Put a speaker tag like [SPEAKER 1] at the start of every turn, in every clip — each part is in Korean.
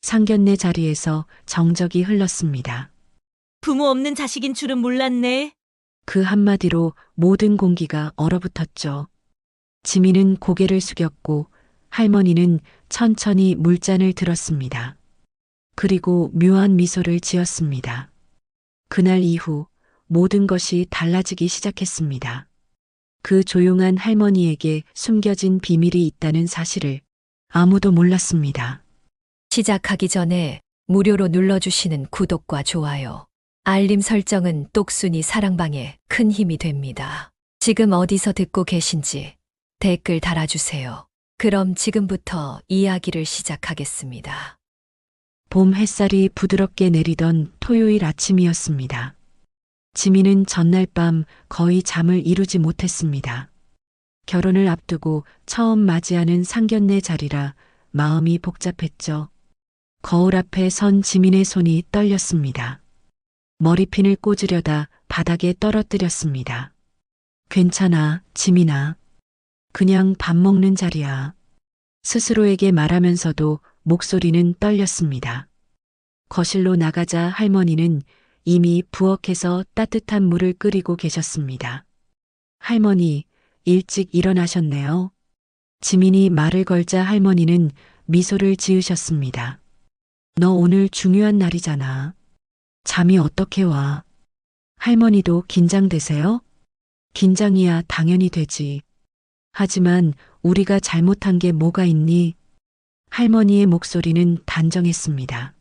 [SPEAKER 1] 상견례 자리에서 정적이 흘렀습니다.
[SPEAKER 2] 부모 없는 자식인 줄은 몰랐네.
[SPEAKER 1] 그 한마디로 모든 공기가 얼어붙었죠. 지민은 고개를 숙였고 할머니는 천천히 물잔을 들었습니다. 그리고 묘한 미소를 지었습니다. 그날 이후 모든 것이 달라지기 시작했습니다. 그 조용한 할머니에게 숨겨진 비밀이 있다는 사실을 아무도 몰랐습니다.
[SPEAKER 3] 시작하기 전에 무료로 눌러주시는 구독과 좋아요, 알림 설정은 똑순이 사랑방에 큰 힘이 됩니다. 지금 어디서 듣고 계신지 댓글 달아주세요. 그럼 지금부터 이야기를 시작하겠습니다.
[SPEAKER 1] 봄 햇살이 부드럽게 내리던 토요일 아침이었습니다. 지민은 전날 밤 거의 잠을 이루지 못했습니다. 결혼을 앞두고 처음 맞이하는 상견례 자리라 마음이 복잡했죠. 거울 앞에 선 지민의 손이 떨렸습니다. 머리핀을 꽂으려다 바닥에 떨어뜨렸습니다. 괜찮아, 지민아. 그냥 밥 먹는 자리야. 스스로에게 말하면서도 목소리는 떨렸습니다. 거실로 나가자 할머니는 이미 부엌에서 따뜻한 물을 끓이고 계셨습니다. 할머니, 일찍 일어나셨네요. 지민이 말을 걸자 할머니는 미소를 지으셨습니다. 너 오늘 중요한 날이잖아. 잠이 어떻게 와? 할머니도 긴장되세요? 긴장이야 당연히 되지. 하지만 우리가 잘못한 게 뭐가 있니? 할머니의 목소리는 단정했습니다.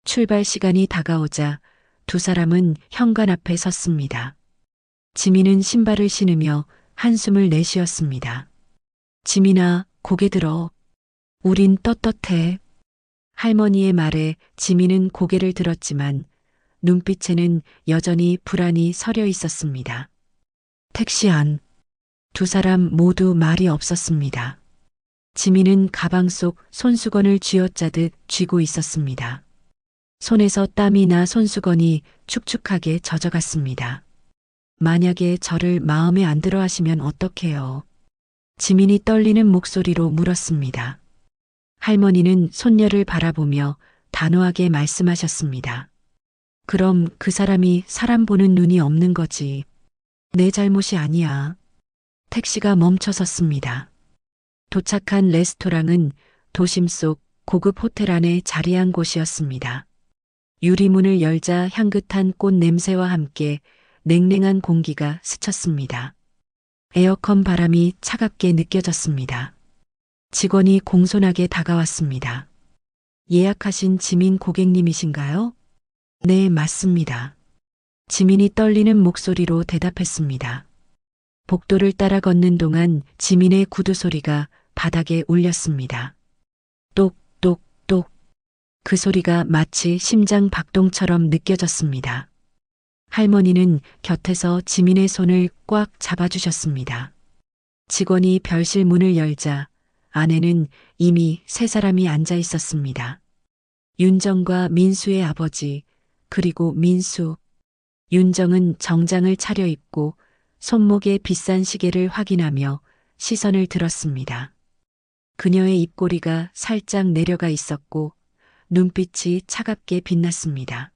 [SPEAKER 1] 출발 시간이 다가오자 두 사람은 현관 앞에 섰습니다. 지민은 신발을 신으며 한숨을 내쉬었습니다. 지민아, 고개 들어. 우린 떳떳해. 할머니의 말에 지민은 고개를 들었지만 눈빛에는 여전히 불안이 서려 있었습니다. 택시 안. 두 사람 모두 말이 없었습니다. 지민은 가방 속 손수건을 쥐어짜듯 쥐고 있었습니다. 손에서 땀이 나 손수건이 축축하게 젖어갔습니다. 만약에 저를 마음에 안 들어 하시면 어떡해요? 지민이 떨리는 목소리로 물었습니다. 할머니는 손녀를 바라보며 단호하게 말씀하셨습니다. 그럼 그 사람이 사람 보는 눈이 없는 거지. 내 잘못이 아니야. 택시가 멈춰섰습니다. 도착한 레스토랑은 도심 속 고급 호텔 안에 자리한 곳이었습니다. 유리문을 열자 향긋한 꽃 냄새와 함께 냉랭한 공기가 스쳤습니다. 에어컨 바람이 차갑게 느껴졌습니다. 직원이 공손하게 다가왔습니다. 예약하신 지민 고객님이신가요? 네, 맞습니다. 지민이 떨리는 목소리로 대답했습니다. 복도를 따라 걷는 동안 지민의 구두 소리가 바닥에 울렸습니다. 똑똑똑. 그 소리가 마치 심장 박동처럼 느껴졌습니다. 할머니는 곁에서 지민의 손을 꽉 잡아주셨습니다. 직원이 별실 문을 열자 안에는 이미 세 사람이 앉아 있었습니다. 윤정과 민수의 아버지, 그리고 민수. 윤정은 정장을 차려입고 손목에 비싼 시계를 확인하며 시선을 들었습니다. 그녀의 입꼬리가 살짝 내려가 있었고 눈빛이 차갑게 빛났습니다.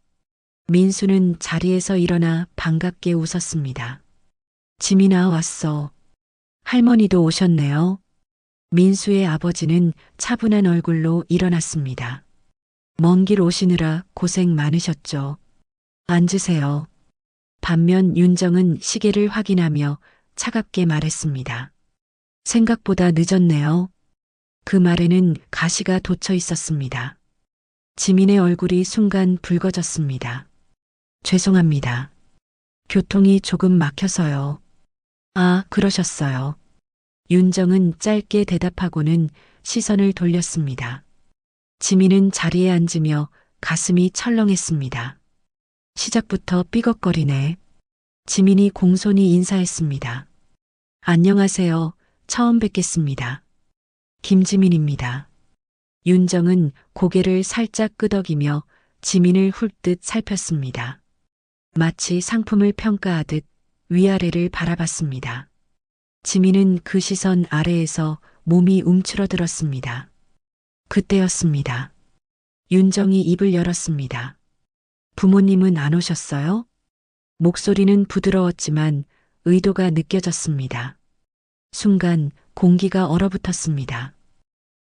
[SPEAKER 1] 민수는 자리에서 일어나 반갑게 웃었습니다. 지민아 왔어. 할머니도 오셨네요. 민수의 아버지는 차분한 얼굴로 일어났습니다. 먼 길 오시느라 고생 많으셨죠. 앉으세요. 반면 윤정은 시계를 확인하며 차갑게 말했습니다. 생각보다 늦었네요. 그 말에는 가시가 돋쳐 있었습니다. 지민의 얼굴이 순간 붉어졌습니다. 죄송합니다. 교통이 조금 막혀서요. 아, 그러셨어요. 윤정은 짧게 대답하고는 시선을 돌렸습니다. 지민은 자리에 앉으며 가슴이 철렁했습니다. 시작부터 삐걱거리네. 지민이 공손히 인사했습니다. 안녕하세요. 처음 뵙겠습니다. 김지민입니다. 윤정은 고개를 살짝 끄덕이며 지민을 훑듯 살폈습니다. 마치 상품을 평가하듯 위아래를 바라봤습니다. 지민은 그 시선 아래에서 몸이 움츠러들었습니다. 그때였습니다. 윤정이 입을 열었습니다. 부모님은 안 오셨어요? 목소리는 부드러웠지만 의도가 느껴졌습니다. 순간 공기가 얼어붙었습니다.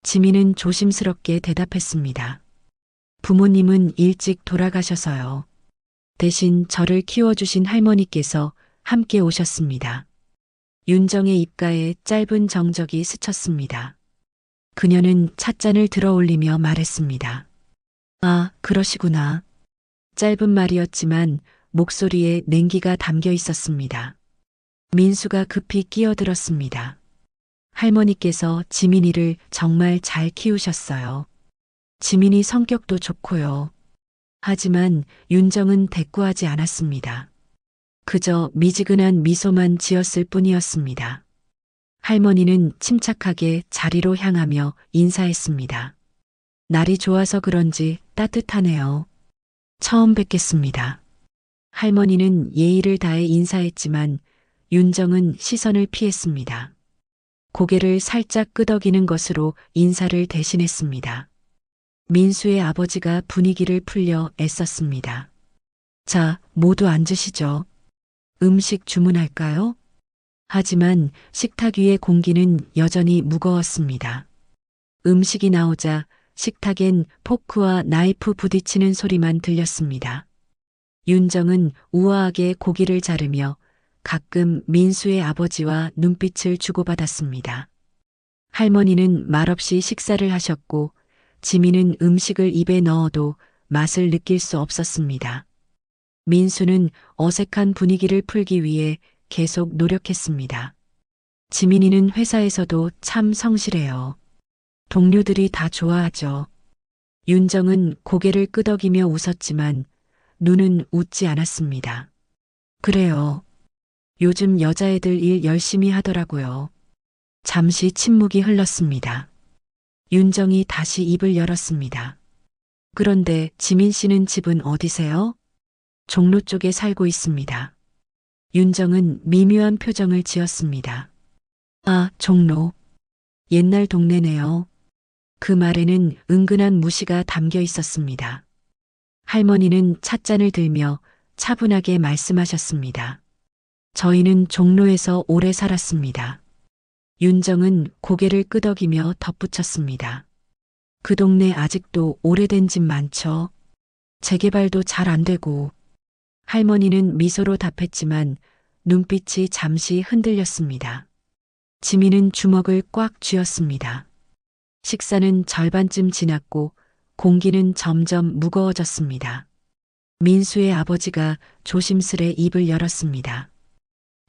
[SPEAKER 1] 지민은 조심스럽게 대답했습니다. 부모님은 일찍 돌아가셔서요. 대신 저를 키워주신 할머니께서 함께 오셨습니다. 윤정의 입가에 짧은 정적이 스쳤습니다. 그녀는 찻잔을 들어 올리며 말했습니다. 아, 그러시구나. 짧은 말이었지만 목소리에 냉기가 담겨 있었습니다. 민수가 급히 끼어들었습니다. 할머니께서 지민이를 정말 잘 키우셨어요. 지민이 성격도 좋고요. 하지만 윤정은 대꾸하지 않았습니다. 그저 미지근한 미소만 지었을 뿐이었습니다. 할머니는 침착하게 자리로 향하며 인사했습니다. 날이 좋아서 그런지 따뜻하네요. 처음 뵙겠습니다. 할머니는 예의를 다해 인사했지만 윤정은 시선을 피했습니다. 고개를 살짝 끄덕이는 것으로 인사를 대신했습니다. 민수의 아버지가 분위기를 풀려 애썼습니다. 자, 모두 앉으시죠. 음식 주문할까요? 하지만 식탁 위의 공기는 여전히 무거웠습니다. 음식이 나오자 식탁엔 포크와 나이프 부딪히는 소리만 들렸습니다. 윤정은 우아하게 고기를 자르며 가끔 민수의 아버지와 눈빛을 주고받았습니다. 할머니는 말없이 식사를 하셨고 지민은 음식을 입에 넣어도 맛을 느낄 수 없었습니다. 민수는 어색한 분위기를 풀기 위해 계속 노력했습니다. 지민이는 회사에서도 참 성실해요. 동료들이 다 좋아하죠. 윤정은 고개를 끄덕이며 웃었지만 눈은 웃지 않았습니다. 그래요. 요즘 여자애들 일 열심히 하더라고요. 잠시 침묵이 흘렀습니다. 윤정이 다시 입을 열었습니다. 그런데 지민 씨는 집은 어디세요? 종로 쪽에 살고 있습니다. 윤정은 미묘한 표정을 지었습니다. 아, 종로. 옛날 동네네요. 그 말에는 은근한 무시가 담겨 있었습니다. 할머니는 찻잔을 들며 차분하게 말씀하셨습니다. 저희는 종로에서 오래 살았습니다. 윤정은 고개를 끄덕이며 덧붙였습니다. 그 동네 아직도 오래된 집 많죠. 재개발도 잘 안 되고. 할머니는 미소로 답했지만 눈빛이 잠시 흔들렸습니다. 지민은 주먹을 꽉 쥐었습니다. 식사는 절반쯤 지났고 공기는 점점 무거워졌습니다. 민수의 아버지가 조심스레 입을 열었습니다.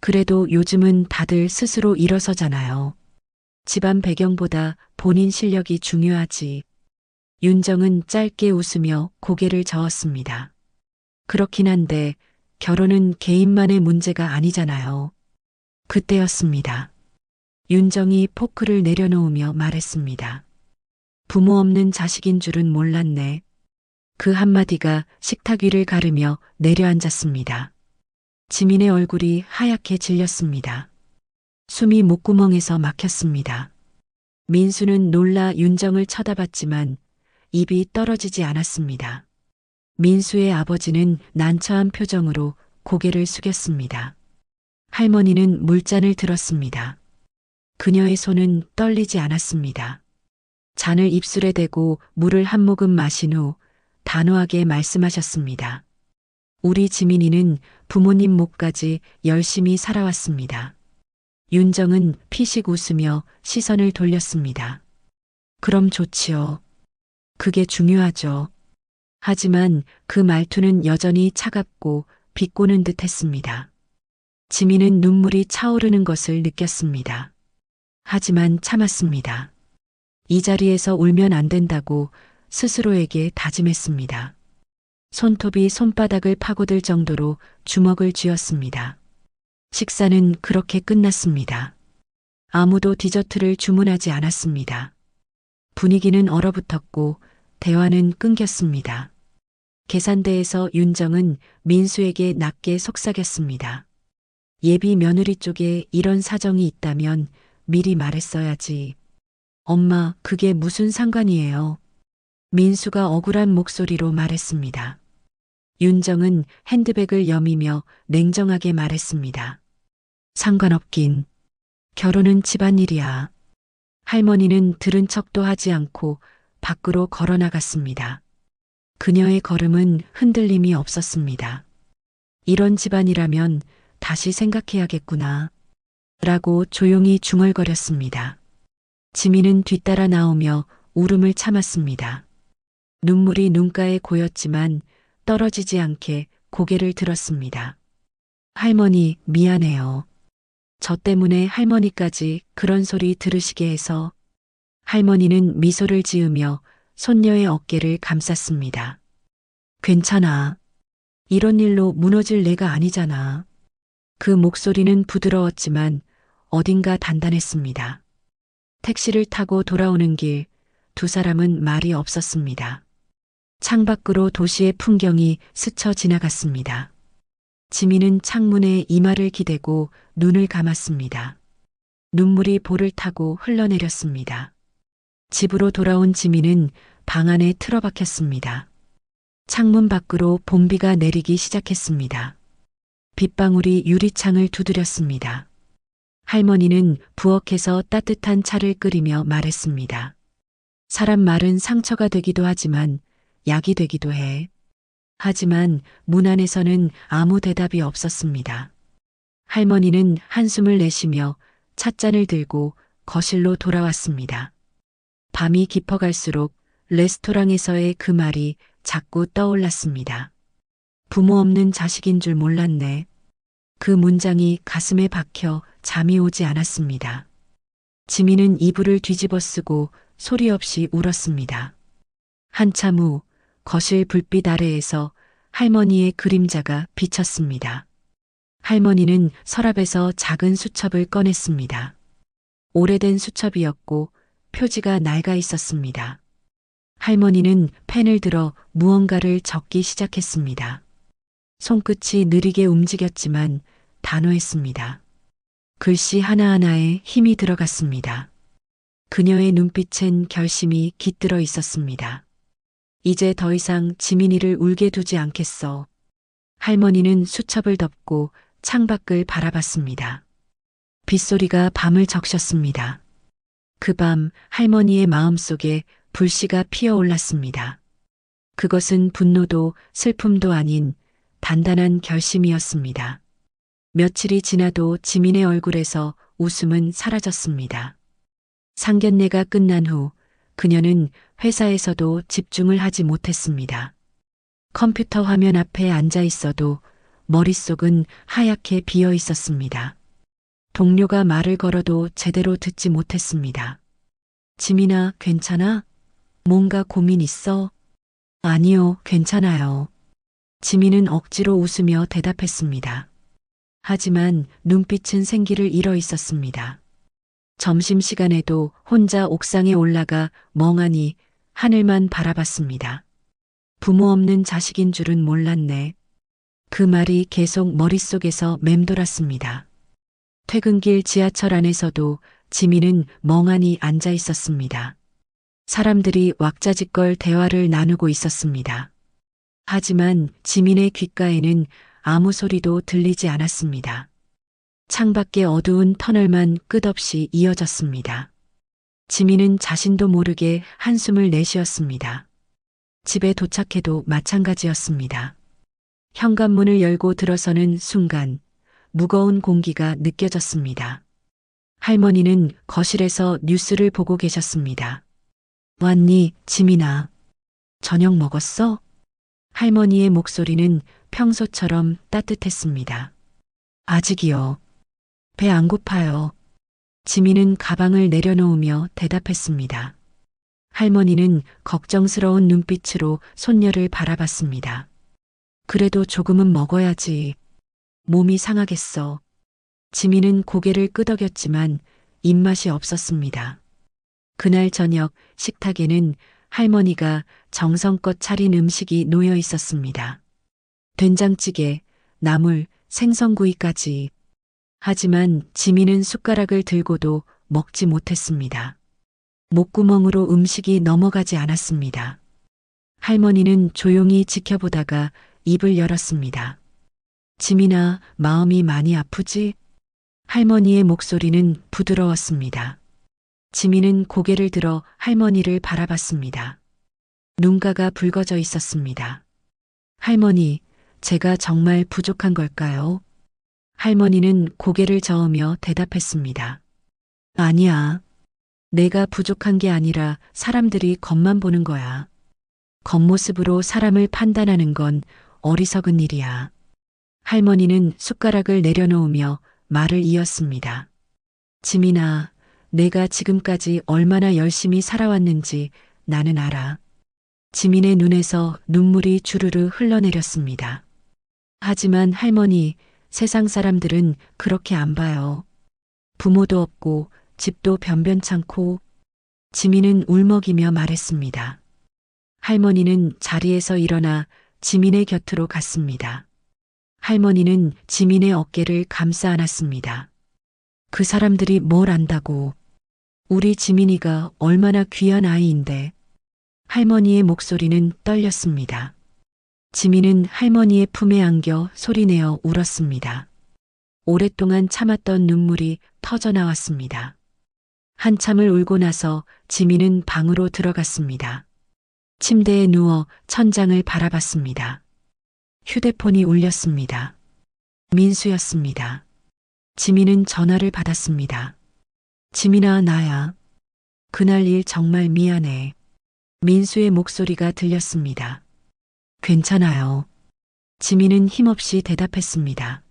[SPEAKER 1] 그래도 요즘은 다들 스스로 일어서잖아요. 집안 배경보다 본인 실력이 중요하지. 윤정은 짧게 웃으며 고개를 저었습니다. 그렇긴 한데 결혼은 개인만의 문제가 아니잖아요. 그때였습니다. 윤정이 포크를 내려놓으며 말했습니다. 부모 없는 자식인 줄은 몰랐네. 그 한마디가 식탁 위를 가르며 내려앉았습니다. 지민의 얼굴이 하얗게 질렸습니다. 숨이 목구멍에서 막혔습니다. 민수는 놀라 윤정을 쳐다봤지만 입이 떨어지지 않았습니다. 민수의 아버지는 난처한 표정으로 고개를 숙였습니다. 할머니는 물잔을 들었습니다. 그녀의 손은 떨리지 않았습니다. 잔을 입술에 대고 물을 한 모금 마신 후 단호하게 말씀하셨습니다. 우리 지민이는 부모님 몫까지 열심히 살아왔습니다. 윤정은 피식 웃으며 시선을 돌렸습니다. 그럼 좋지요. 그게 중요하죠. 하지만 그 말투는 여전히 차갑고 비꼬는 듯 했습니다. 지민은 눈물이 차오르는 것을 느꼈습니다. 하지만 참았습니다. 이 자리에서 울면 안 된다고 스스로에게 다짐했습니다. 손톱이 손바닥을 파고들 정도로 주먹을 쥐었습니다. 식사는 그렇게 끝났습니다. 아무도 디저트를 주문하지 않았습니다. 분위기는 얼어붙었고 대화는 끊겼습니다. 계산대에서 윤정은 민수에게 낮게 속삭였습니다. 예비 며느리 쪽에 이런 사정이 있다면 미리 말했어야지. 엄마, 그게 무슨 상관이에요? 민수가 억울한 목소리로 말했습니다. 윤정은 핸드백을 여미며 냉정하게 말했습니다. 상관없긴. 결혼은 집안일이야. 할머니는 들은 척도 하지 않고 밖으로 걸어 나갔습니다. 그녀의 걸음은 흔들림이 없었습니다. 이런 집안이라면 다시 생각해야겠구나. 라고 조용히 중얼거렸습니다. 지민은 뒤따라 나오며 울음을 참았습니다. 눈물이 눈가에 고였지만 떨어지지 않게 고개를 들었습니다. 할머니, 미안해요. 저 때문에 할머니까지 그런 소리 들으시게 해서. 할머니는 미소를 지으며 손녀의 어깨를 감쌌습니다. 괜찮아. 이런 일로 무너질 내가 아니잖아. 그 목소리는 부드러웠지만 어딘가 단단했습니다. 택시를 타고 돌아오는 길, 두 사람은 말이 없었습니다. 창밖으로 도시의 풍경이 스쳐 지나갔습니다. 지민은 창문에 이마를 기대고 눈을 감았습니다. 눈물이 볼을 타고 흘러내렸습니다. 집으로 돌아온 지민은 방 안에 틀어박혔습니다. 창문 밖으로 봄비가 내리기 시작했습니다. 빗방울이 유리창을 두드렸습니다. 할머니는 부엌에서 따뜻한 차를 끓이며 말했습니다. 사람 말은 상처가 되기도 하지만 약이 되기도 해. 하지만 문 안에서는 아무 대답이 없었습니다. 할머니는 한숨을 내쉬며 찻잔을 들고 거실로 돌아왔습니다. 밤이 깊어갈수록 레스토랑에서의 그 말이 자꾸 떠올랐습니다. 부모 없는 자식인 줄 몰랐네. 그 문장이 가슴에 박혀 잠이 오지 않았습니다. 지민은 이불을 뒤집어 쓰고 소리 없이 울었습니다. 한참 후 거실 불빛 아래에서 할머니의 그림자가 비쳤습니다. 할머니는 서랍에서 작은 수첩을 꺼냈습니다. 오래된 수첩이었고 표지가 낡아 있었습니다. 할머니는 펜을 들어 무언가를 적기 시작했습니다. 손끝이 느리게 움직였지만 단호했습니다. 글씨 하나하나에 힘이 들어갔습니다. 그녀의 눈빛엔 결심이 깃들어 있었습니다. 이제 더 이상 지민이를 울게 두지 않겠어. 할머니는 수첩을 덮고 창밖을 바라봤습니다. 빗소리가 밤을 적셨습니다. 그 밤 할머니의 마음속에 불씨가 피어올랐습니다. 그것은 분노도 슬픔도 아닌 단단한 결심이었습니다. 며칠이 지나도 지민의 얼굴에서 웃음은 사라졌습니다. 상견례가 끝난 후 그녀는 회사에서도 집중을 하지 못했습니다. 컴퓨터 화면 앞에 앉아 있어도 머릿속은 하얗게 비어 있었습니다. 동료가 말을 걸어도 제대로 듣지 못했습니다. 지민아, 괜찮아? 뭔가 고민 있어? 아니요, 괜찮아요. 지민은 억지로 웃으며 대답했습니다. 하지만 눈빛은 생기를 잃어 있었습니다. 점심시간에도 혼자 옥상에 올라가 멍하니 하늘만 바라봤습니다. 부모 없는 자식인 줄은 몰랐네. 그 말이 계속 머릿속에서 맴돌았습니다. 퇴근길 지하철 안에서도 지민은 멍하니 앉아 있었습니다. 사람들이 왁자지껄 대화를 나누고 있었습니다. 하지만 지민의 귓가에는 아무 소리도 들리지 않았습니다. 창밖의 어두운 터널만 끝없이 이어졌습니다. 지민은 자신도 모르게 한숨을 내쉬었습니다. 집에 도착해도 마찬가지였습니다. 현관문을 열고 들어서는 순간 무거운 공기가 느껴졌습니다. 할머니는 거실에서 뉴스를 보고 계셨습니다. 왔니, 지민아? 저녁 먹었어? 할머니의 목소리는 평소처럼 따뜻했습니다. 아직이요. 배 안 고파요. 지민은 가방을 내려놓으며 대답했습니다. 할머니는 걱정스러운 눈빛으로 손녀를 바라봤습니다. 그래도 조금은 먹어야지. 몸이 상하겠어. 지민은 고개를 끄덕였지만 입맛이 없었습니다. 그날 저녁 식탁에는 할머니가 정성껏 차린 음식이 놓여 있었습니다. 된장찌개, 나물, 생선구이까지. 하지만 지민은 숟가락을 들고도 먹지 못했습니다. 목구멍으로 음식이 넘어가지 않았습니다. 할머니는 조용히 지켜보다가 입을 열었습니다. 지민아, 마음이 많이 아프지? 할머니의 목소리는 부드러웠습니다. 지민은 고개를 들어 할머니를 바라봤습니다. 눈가가 붉어져 있었습니다. 할머니, 제가 정말 부족한 걸까요? 할머니는 고개를 저으며 대답했습니다. 아니야. 내가 부족한 게 아니라 사람들이 겉만 보는 거야. 겉모습으로 사람을 판단하는 건 어리석은 일이야. 할머니는 숟가락을 내려놓으며 말을 이었습니다. 지민아, 내가 지금까지 얼마나 열심히 살아왔는지 나는 알아. 지민의 눈에서 눈물이 주르르 흘러내렸습니다. 하지만 할머니, 세상 사람들은 그렇게 안 봐요. 부모도 없고 집도 변변찮고. 지민은 울먹이며 말했습니다. 할머니는 자리에서 일어나 지민의 곁으로 갔습니다. 할머니는 지민의 어깨를 감싸 안았습니다. 그 사람들이 뭘 안다고. 우리 지민이가 얼마나 귀한 아이인데. 할머니의 목소리는 떨렸습니다. 지민은 할머니의 품에 안겨 소리내어 울었습니다. 오랫동안 참았던 눈물이 터져 나왔습니다. 한참을 울고 나서 지민은 방으로 들어갔습니다. 침대에 누워 천장을 바라봤습니다. 휴대폰이 울렸습니다. 민수였습니다. 지민은 전화를 받았습니다. 지민아, 나야. 그날 일 정말 미안해. 민수의 목소리가 들렸습니다. 괜찮아요. 지민은 힘없이 대답했습니다.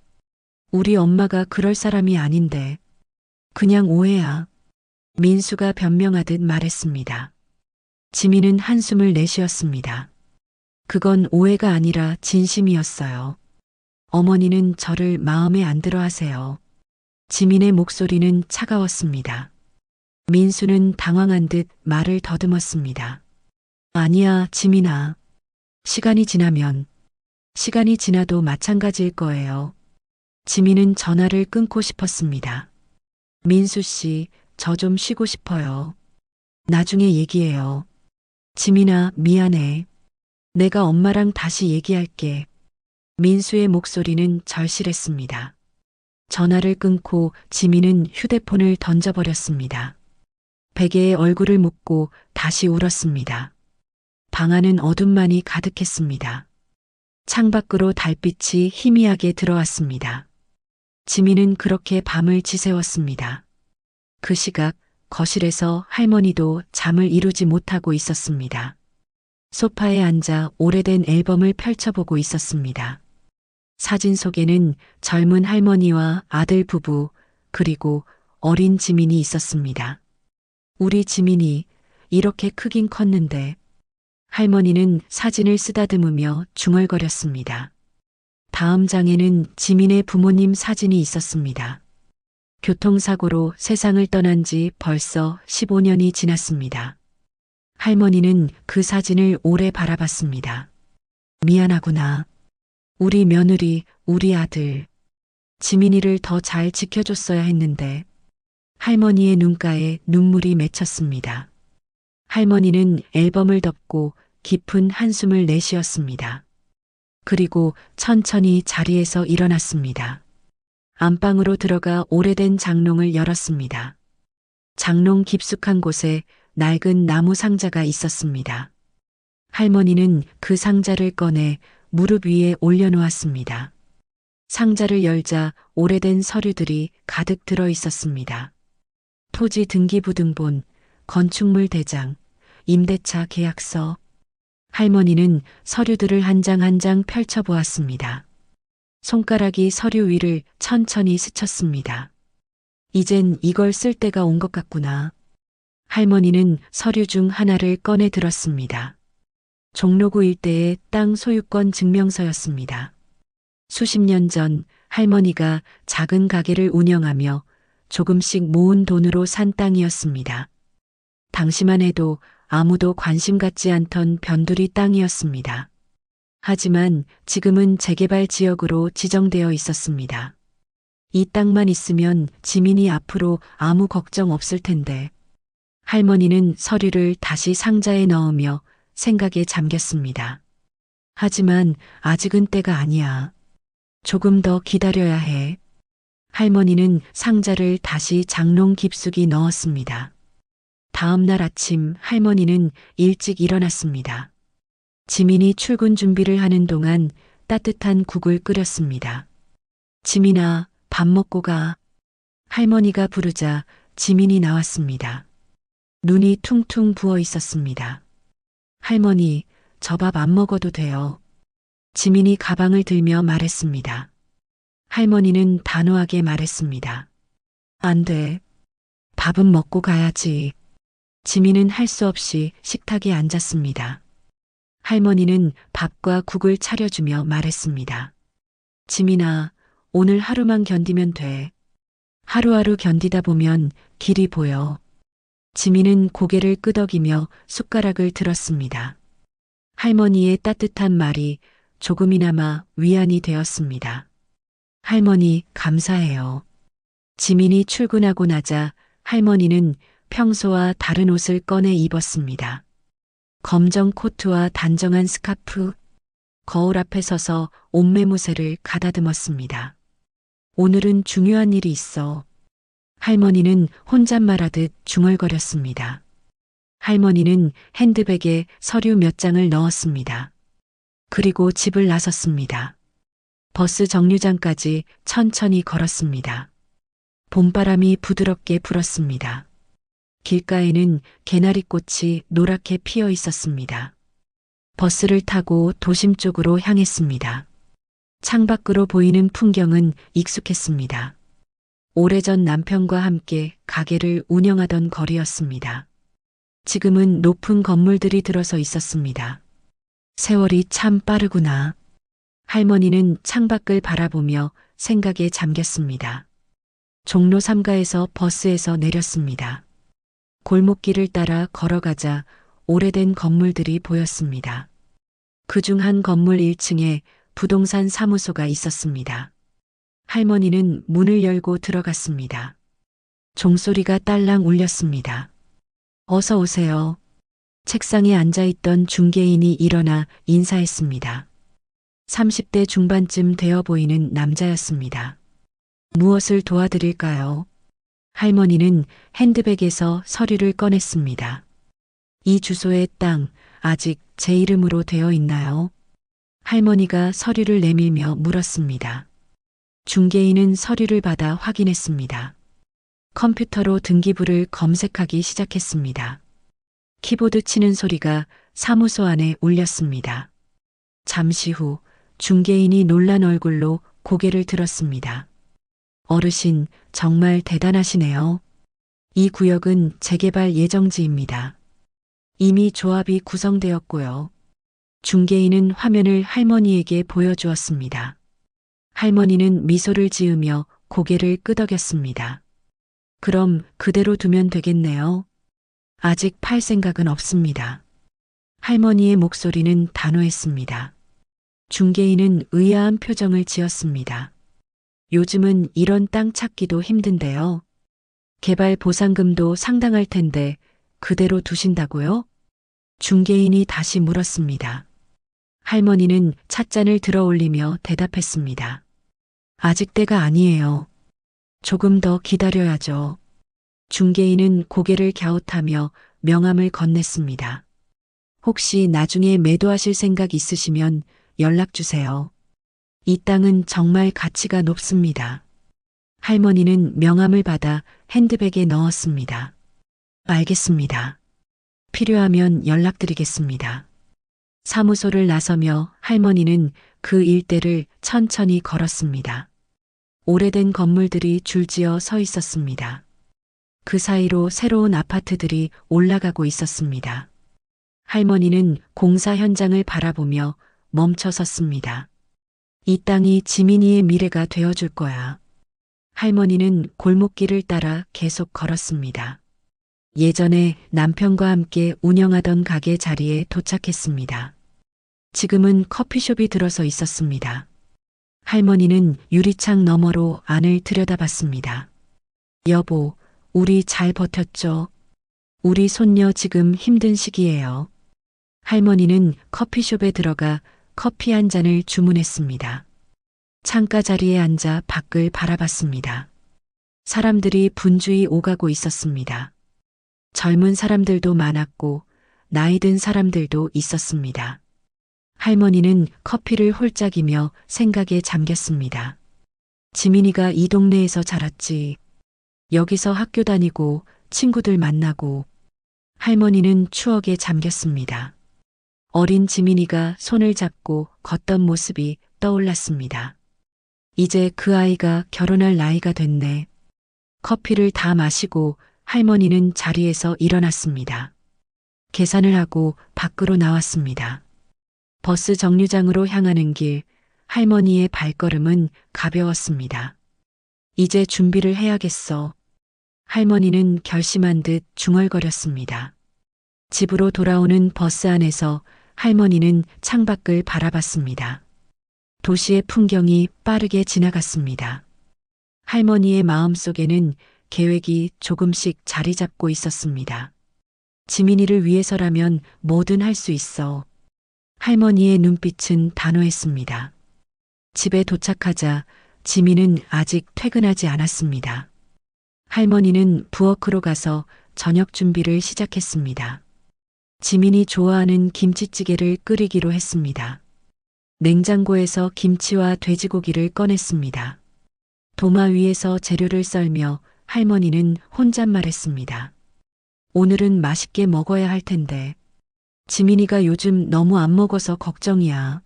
[SPEAKER 1] 우리 엄마가 그럴 사람이 아닌데. 그냥 오해야. 민수가 변명하듯 말했습니다. 지민은 한숨을 내쉬었습니다. 그건 오해가 아니라 진심이었어요. 어머니는 저를 마음에 안 들어 하세요. 지민의 목소리는 차가웠습니다. 민수는 당황한 듯 말을 더듬었습니다. 아니야, 지민아. 시간이 지나도 마찬가지일 거예요. 지민은 전화를 끊고 싶었습니다. 민수 씨, 저 좀 쉬고 싶어요. 나중에 얘기해요. 지민아, 미안해. 내가 엄마랑 다시 얘기할게. 민수의 목소리는 절실했습니다. 전화를 끊고 지민은 휴대폰을 던져버렸습니다. 베개에 얼굴을 묻고 다시 울었습니다. 방 안은 어둠만이 가득했습니다. 창밖으로 달빛이 희미하게 들어왔습니다. 지민은 그렇게 밤을 지새웠습니다. 그 시각 거실에서 할머니도 잠을 이루지 못하고 있었습니다. 소파에 앉아 오래된 앨범을 펼쳐보고 있었습니다. 사진 속에는 젊은 할머니와 아들 부부 그리고 어린 지민이 있었습니다. 우리 지민이 이렇게 크긴 컸는데. 할머니는 사진을 쓰다듬으며 중얼거렸습니다. 다음 장에는 지민의 부모님 사진이 있었습니다. 교통사고로 세상을 떠난 지 벌써 15년이 지났습니다. 할머니는 그 사진을 오래 바라봤습니다. 미안하구나. 우리 며느리, 우리 아들. 지민이를 더 잘 지켜줬어야 했는데. 할머니의 눈가에 눈물이 맺혔습니다. 할머니는 앨범을 덮고 깊은 한숨을 내쉬었습니다. 그리고 천천히 자리에서 일어났습니다. 안방으로 들어가 오래된 장롱을 열었습니다. 장롱 깊숙한 곳에 낡은 나무 상자가 있었습니다. 할머니는 그 상자를 꺼내 무릎 위에 올려놓았습니다. 상자를 열자 오래된 서류들이 가득 들어 있었습니다. 토지 등기부등본, 건축물 대장, 임대차 계약서. 할머니는 서류들을 한 장 한 장 펼쳐보았습니다. 손가락이 서류 위를 천천히 스쳤습니다. 이젠 이걸 쓸 때가 온 것 같구나. 할머니는 서류 중 하나를 꺼내 들었습니다. 종로구 일대의 땅 소유권 증명서였습니다. 수십 년 전 할머니가 작은 가게를 운영하며 조금씩 모은 돈으로 산 땅이었습니다. 당시만 해도 아무도 관심 갖지 않던 변두리 땅이었습니다. 하지만 지금은 재개발 지역으로 지정되어 있었습니다. 이 땅만 있으면 지민이 앞으로 아무 걱정 없을 텐데. 할머니는 서류를 다시 상자에 넣으며 생각에 잠겼습니다. 하지만 아직은 때가 아니야. 조금 더 기다려야 해. 할머니는 상자를 다시 장롱 깊숙이 넣었습니다. 다음 날 아침 할머니는 일찍 일어났습니다. 지민이 출근 준비를 하는 동안 따뜻한 국을 끓였습니다. 지민아, 밥 먹고 가. 할머니가 부르자 지민이 나왔습니다. 눈이 퉁퉁 부어 있었습니다. 할머니, 저 밥 안 먹어도 돼요. 지민이 가방을 들며 말했습니다. 할머니는 단호하게 말했습니다. 안 돼. 밥은 먹고 가야지. 지민은 할 수 없이 식탁에 앉았습니다. 할머니는 밥과 국을 차려주며 말했습니다. 지민아, 오늘 하루만 견디면 돼. 하루하루 견디다 보면 길이 보여. 지민은 고개를 끄덕이며 숟가락을 들었습니다. 할머니의 따뜻한 말이 조금이나마 위안이 되었습니다. 할머니, 감사해요. 지민이 출근하고 나자 할머니는 평소와 다른 옷을 꺼내 입었습니다. 검정 코트와 단정한 스카프, 거울 앞에 서서 옷매무새를 가다듬었습니다. 오늘은 중요한 일이 있어. 할머니는 혼잣말하듯 중얼거렸습니다. 할머니는 핸드백에 서류 몇 장을 넣었습니다. 그리고 집을 나섰습니다. 버스 정류장까지 천천히 걸었습니다. 봄바람이 부드럽게 불었습니다. 길가에는 개나리꽃이 노랗게 피어 있었습니다. 버스를 타고 도심 쪽으로 향했습니다. 창밖으로 보이는 풍경은 익숙했습니다. 오래전 남편과 함께 가게를 운영하던 거리였습니다. 지금은 높은 건물들이 들어서 있었습니다. 세월이 참 빠르구나. 할머니는 창밖을 바라보며 생각에 잠겼습니다. 종로 3가에서 버스에서 내렸습니다. 골목길을 따라 걸어가자 오래된 건물들이 보였습니다. 그중 한 건물 1층에 부동산 사무소가 있었습니다. 할머니는 문을 열고 들어갔습니다. 종소리가 딸랑 울렸습니다. 어서 오세요. 책상에 앉아있던 중개인이 일어나 인사했습니다. 30대 중반쯤 되어 보이는 남자였습니다. 무엇을 도와드릴까요? 할머니는 핸드백에서 서류를 꺼냈습니다. 이 주소의 땅 아직 제 이름으로 되어 있나요? 할머니가 서류를 내밀며 물었습니다. 중개인은 서류를 받아 확인했습니다. 컴퓨터로 등기부를 검색하기 시작했습니다. 키보드 치는 소리가 사무소 안에 울렸습니다. 잠시 후 중개인이 놀란 얼굴로 고개를 들었습니다. 어르신, 정말 대단하시네요. 이 구역은 재개발 예정지입니다. 이미 조합이 구성되었고요. 중개인은 화면을 할머니에게 보여주었습니다. 할머니는 미소를 지으며 고개를 끄덕였습니다. 그럼 그대로 두면 되겠네요. 아직 팔 생각은 없습니다. 할머니의 목소리는 단호했습니다. 중개인은 의아한 표정을 지었습니다. 요즘은 이런 땅 찾기도 힘든데요. 개발 보상금도 상당할 텐데 그대로 두신다고요? 중개인이 다시 물었습니다. 할머니는 찻잔을 들어 올리며 대답했습니다. 아직 때가 아니에요. 조금 더 기다려야죠. 중개인은 고개를 갸웃하며 명함을 건넸습니다. 혹시 나중에 매도하실 생각 있으시면 연락 주세요. 이 땅은 정말 가치가 높습니다. 할머니는 명함을 받아 핸드백에 넣었습니다. 알겠습니다. 필요하면 연락드리겠습니다. 사무소를 나서며 할머니는 그 일대를 천천히 걸었습니다. 오래된 건물들이 줄지어 서 있었습니다. 그 사이로 새로운 아파트들이 올라가고 있었습니다. 할머니는 공사 현장을 바라보며 멈춰 섰습니다. 이 땅이 지민이의 미래가 되어줄 거야. 할머니는 골목길을 따라 계속 걸었습니다. 예전에 남편과 함께 운영하던 가게 자리에 도착했습니다. 지금은 커피숍이 들어서 있었습니다. 할머니는 유리창 너머로 안을 들여다봤습니다. 여보, 우리 잘 버텼죠? 우리 손녀 지금 힘든 시기예요. 할머니는 커피숍에 들어가 커피 한 잔을 주문했습니다. 창가 자리에 앉아 밖을 바라봤습니다. 사람들이 분주히 오가고 있었습니다. 젊은 사람들도 많았고 나이 든 사람들도 있었습니다. 할머니는 커피를 홀짝이며 생각에 잠겼습니다. 지민이가 이 동네에서 자랐지. 여기서 학교 다니고 친구들 만나고. 할머니는 추억에 잠겼습니다. 어린 지민이가 손을 잡고 걷던 모습이 떠올랐습니다. 이제 그 아이가 결혼할 나이가 됐네. 커피를 다 마시고 할머니는 자리에서 일어났습니다. 계산을 하고 밖으로 나왔습니다. 버스 정류장으로 향하는 길, 할머니의 발걸음은 가벼웠습니다. 이제 준비를 해야겠어. 할머니는 결심한 듯 중얼거렸습니다. 집으로 돌아오는 버스 안에서 할머니는 창밖을 바라봤습니다. 도시의 풍경이 빠르게 지나갔습니다. 할머니의 마음속에는 계획이 조금씩 자리 잡고 있었습니다. 지민이를 위해서라면 뭐든 할 수 있어. 할머니의 눈빛은 단호했습니다. 집에 도착하자 지민은 아직 퇴근하지 않았습니다. 할머니는 부엌으로 가서 저녁 준비를 시작했습니다. 지민이 좋아하는 김치찌개를 끓이기로 했습니다. 냉장고에서 김치와 돼지고기를 꺼냈습니다. 도마 위에서 재료를 썰며 할머니는 혼잣말했습니다. 오늘은 맛있게 먹어야 할 텐데. 지민이가 요즘 너무 안 먹어서 걱정이야.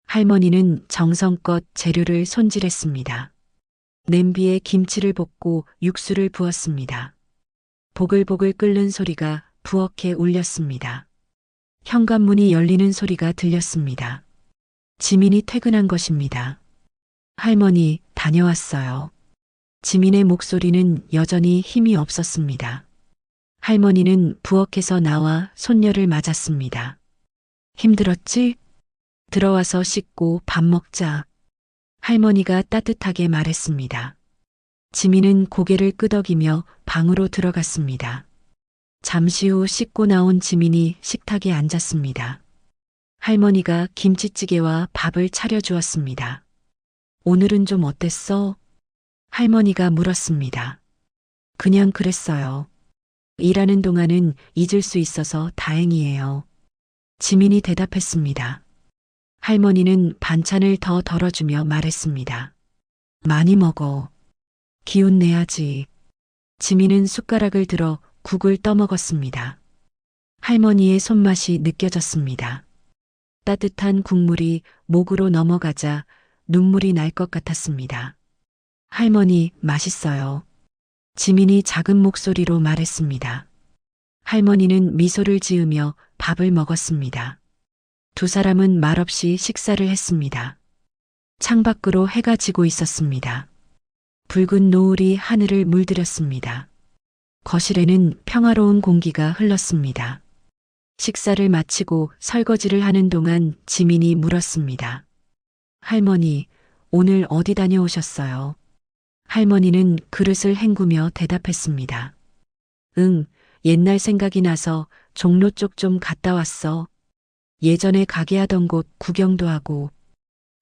[SPEAKER 1] 할머니는 정성껏 재료를 손질했습니다. 냄비에 김치를 볶고 육수를 부었습니다. 보글보글 끓는 소리가 부엌에 울렸습니다. 현관문이 열리는 소리가 들렸습니다. 지민이 퇴근한 것입니다. 할머니, 다녀왔어요. 지민의 목소리는 여전히 힘이 없었습니다. 할머니는 부엌에서 나와 손녀를 맞았습니다. 힘들었지? 들어와서 씻고 밥 먹자. 할머니가 따뜻하게 말했습니다. 지민은 고개를 끄덕이며 방으로 들어갔습니다. 잠시 후 씻고 나온 지민이 식탁에 앉았습니다. 할머니가 김치찌개와 밥을 차려주었습니다. 오늘은 좀 어땠어? 할머니가 물었습니다. 그냥 그랬어요. 일하는 동안은 잊을 수 있어서 다행이에요. 지민이 대답했습니다. 할머니는 반찬을 더 덜어주며 말했습니다. 많이 먹어. 기운 내야지. 지민은 숟가락을 들어 국을 떠먹었습니다. 할머니의 손맛이 느껴졌습니다. 따뜻한 국물이 목으로 넘어가자 눈물이 날 것 같았습니다. 할머니, 맛있어요. 지민이 작은 목소리로 말했습니다. 할머니는 미소를 지으며 밥을 먹었습니다. 두 사람은 말없이 식사를 했습니다. 창밖으로 해가 지고 있었습니다. 붉은 노을이 하늘을 물들였습니다. 거실에는 평화로운 공기가 흘렀습니다. 식사를 마치고 설거지를 하는 동안 지민이 물었습니다. 할머니, 오늘 어디 다녀오셨어요? 할머니는 그릇을 헹구며 대답했습니다. 응, 옛날 생각이 나서 종로 쪽 좀 갔다 왔어. 예전에 가게 하던 곳 구경도 하고.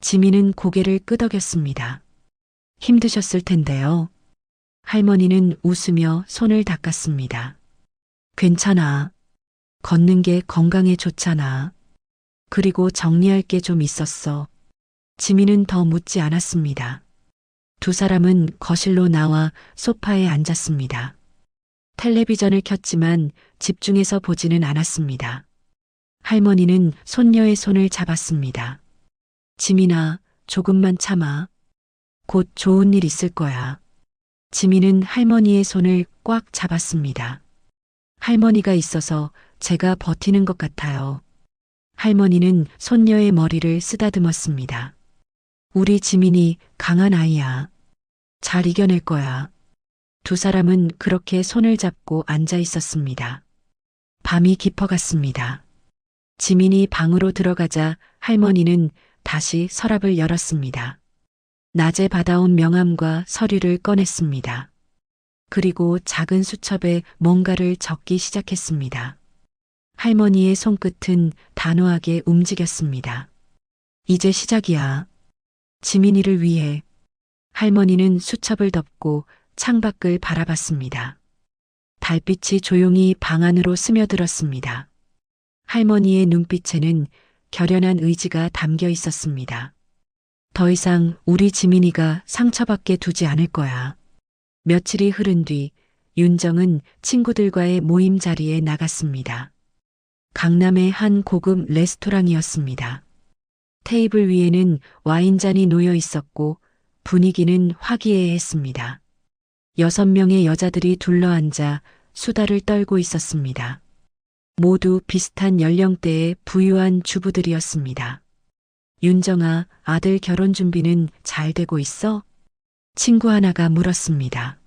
[SPEAKER 1] 지민은 고개를 끄덕였습니다. 힘드셨을 텐데요. 할머니는 웃으며 손을 닦았습니다. 괜찮아. 걷는 게 건강에 좋잖아. 그리고 정리할 게 좀 있었어. 지민은 더 묻지 않았습니다. 두 사람은 거실로 나와 소파에 앉았습니다. 텔레비전을 켰지만 집중해서 보지는 않았습니다. 할머니는 손녀의 손을 잡았습니다. 지민아, 조금만 참아. 곧 좋은 일 있을 거야. 지민은 할머니의 손을 꽉 잡았습니다. 할머니가 있어서 제가 버티는 것 같아요. 할머니는 손녀의 머리를 쓰다듬었습니다. 우리 지민이 강한 아이야. 잘 이겨낼 거야. 두 사람은 그렇게 손을 잡고 앉아 있었습니다. 밤이 깊어갔습니다. 지민이 방으로 들어가자 할머니는 다시 서랍을 열었습니다. 낮에 받아온 명함과 서류를 꺼냈습니다. 그리고 작은 수첩에 뭔가를 적기 시작했습니다. 할머니의 손끝은 단호하게 움직였습니다. 이제 시작이야. 지민이를 위해. 할머니는 수첩을 덮고 창밖을 바라봤습니다. 달빛이 조용히 방 안으로 스며들었습니다. 할머니의 눈빛에는 결연한 의지가 담겨 있었습니다. 더 이상 우리 지민이가 상처받게 두지 않을 거야. 며칠이 흐른 뒤 윤정은 친구들과의 모임 자리에 나갔습니다. 강남의 한 고급 레스토랑이었습니다. 테이블 위에는 와인잔이 놓여 있었고 분위기는 화기애애했습니다. 6명의 여자들이 둘러앉아 수다를 떨고 있었습니다. 모두 비슷한 연령대의 부유한 주부들이었습니다. 윤정아, 아들 결혼 준비는 잘 되고 있어? 친구 하나가 물었습니다.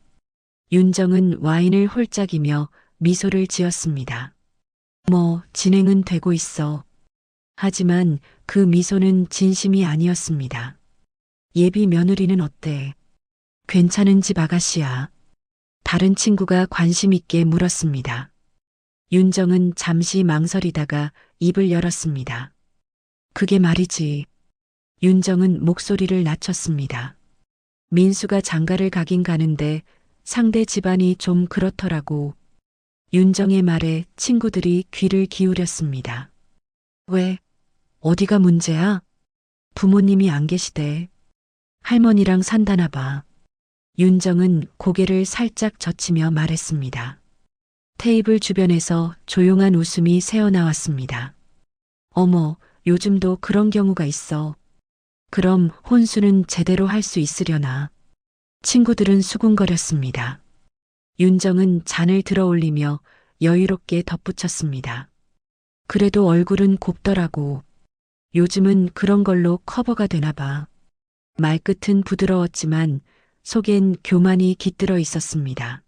[SPEAKER 1] 윤정은 와인을 홀짝이며 미소를 지었습니다. 진행은 되고 있어. 하지만 그 미소는 진심이 아니었습니다. 예비 며느리는 어때? 괜찮은 집 아가씨야. 다른 친구가 관심 있게 물었습니다. 윤정은 잠시 망설이다가 입을 열었습니다. 그게 말이지. 윤정은 목소리를 낮췄습니다. 민수가 장가를 가긴 가는데 상대 집안이 좀 그렇더라고. 윤정의 말에 친구들이 귀를 기울였습니다. 왜? 어디가 문제야? 부모님이 안 계시대. 할머니랑 산다나 봐. 윤정은 고개를 살짝 젖히며 말했습니다. 테이블 주변에서 조용한 웃음이 새어나왔습니다. 어머, 요즘도 그런 경우가 있어. 그럼 혼수는 제대로 할 수 있으려나? 친구들은 수군거렸습니다. 윤정은 잔을 들어 올리며 여유롭게 덧붙였습니다. 그래도 얼굴은 곱더라고. 요즘은 그런 걸로 커버가 되나 봐. 말끝은 부드러웠지만 속엔 교만이 깃들어 있었습니다.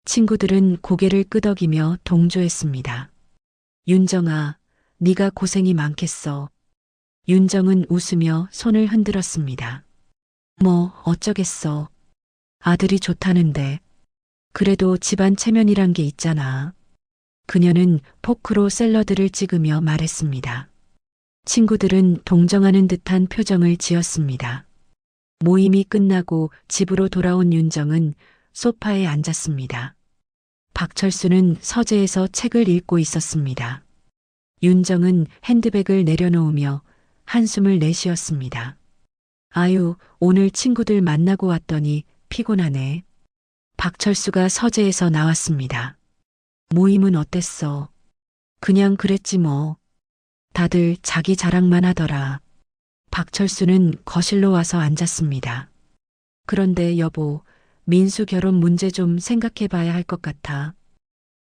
[SPEAKER 1] 친구들은 고개를 끄덕이며 동조했습니다. 윤정아, 네가 고생이 많겠어. 윤정은 웃으며 손을 흔들었습니다. 어쩌겠어. 아들이 좋다는데. 그래도 집안 체면이란 게 있잖아. 그녀는 포크로 샐러드를 찍으며 말했습니다. 친구들은 동정하는 듯한 표정을 지었습니다. 모임이 끝나고 집으로 돌아온 윤정은 소파에 앉았습니다. 박철수는 서재에서 책을 읽고 있었습니다. 윤정은 핸드백을 내려놓으며 한숨을 내쉬었습니다. 아유, 오늘 친구들 만나고 왔더니 피곤하네. 박철수가 서재에서 나왔습니다. 모임은 어땠어? 그냥 그랬지 뭐. 다들 자기 자랑만 하더라. 박철수는 거실로 와서 앉았습니다. 그런데 여보, 민수 결혼 문제 좀 생각해 봐야 할 것 같아.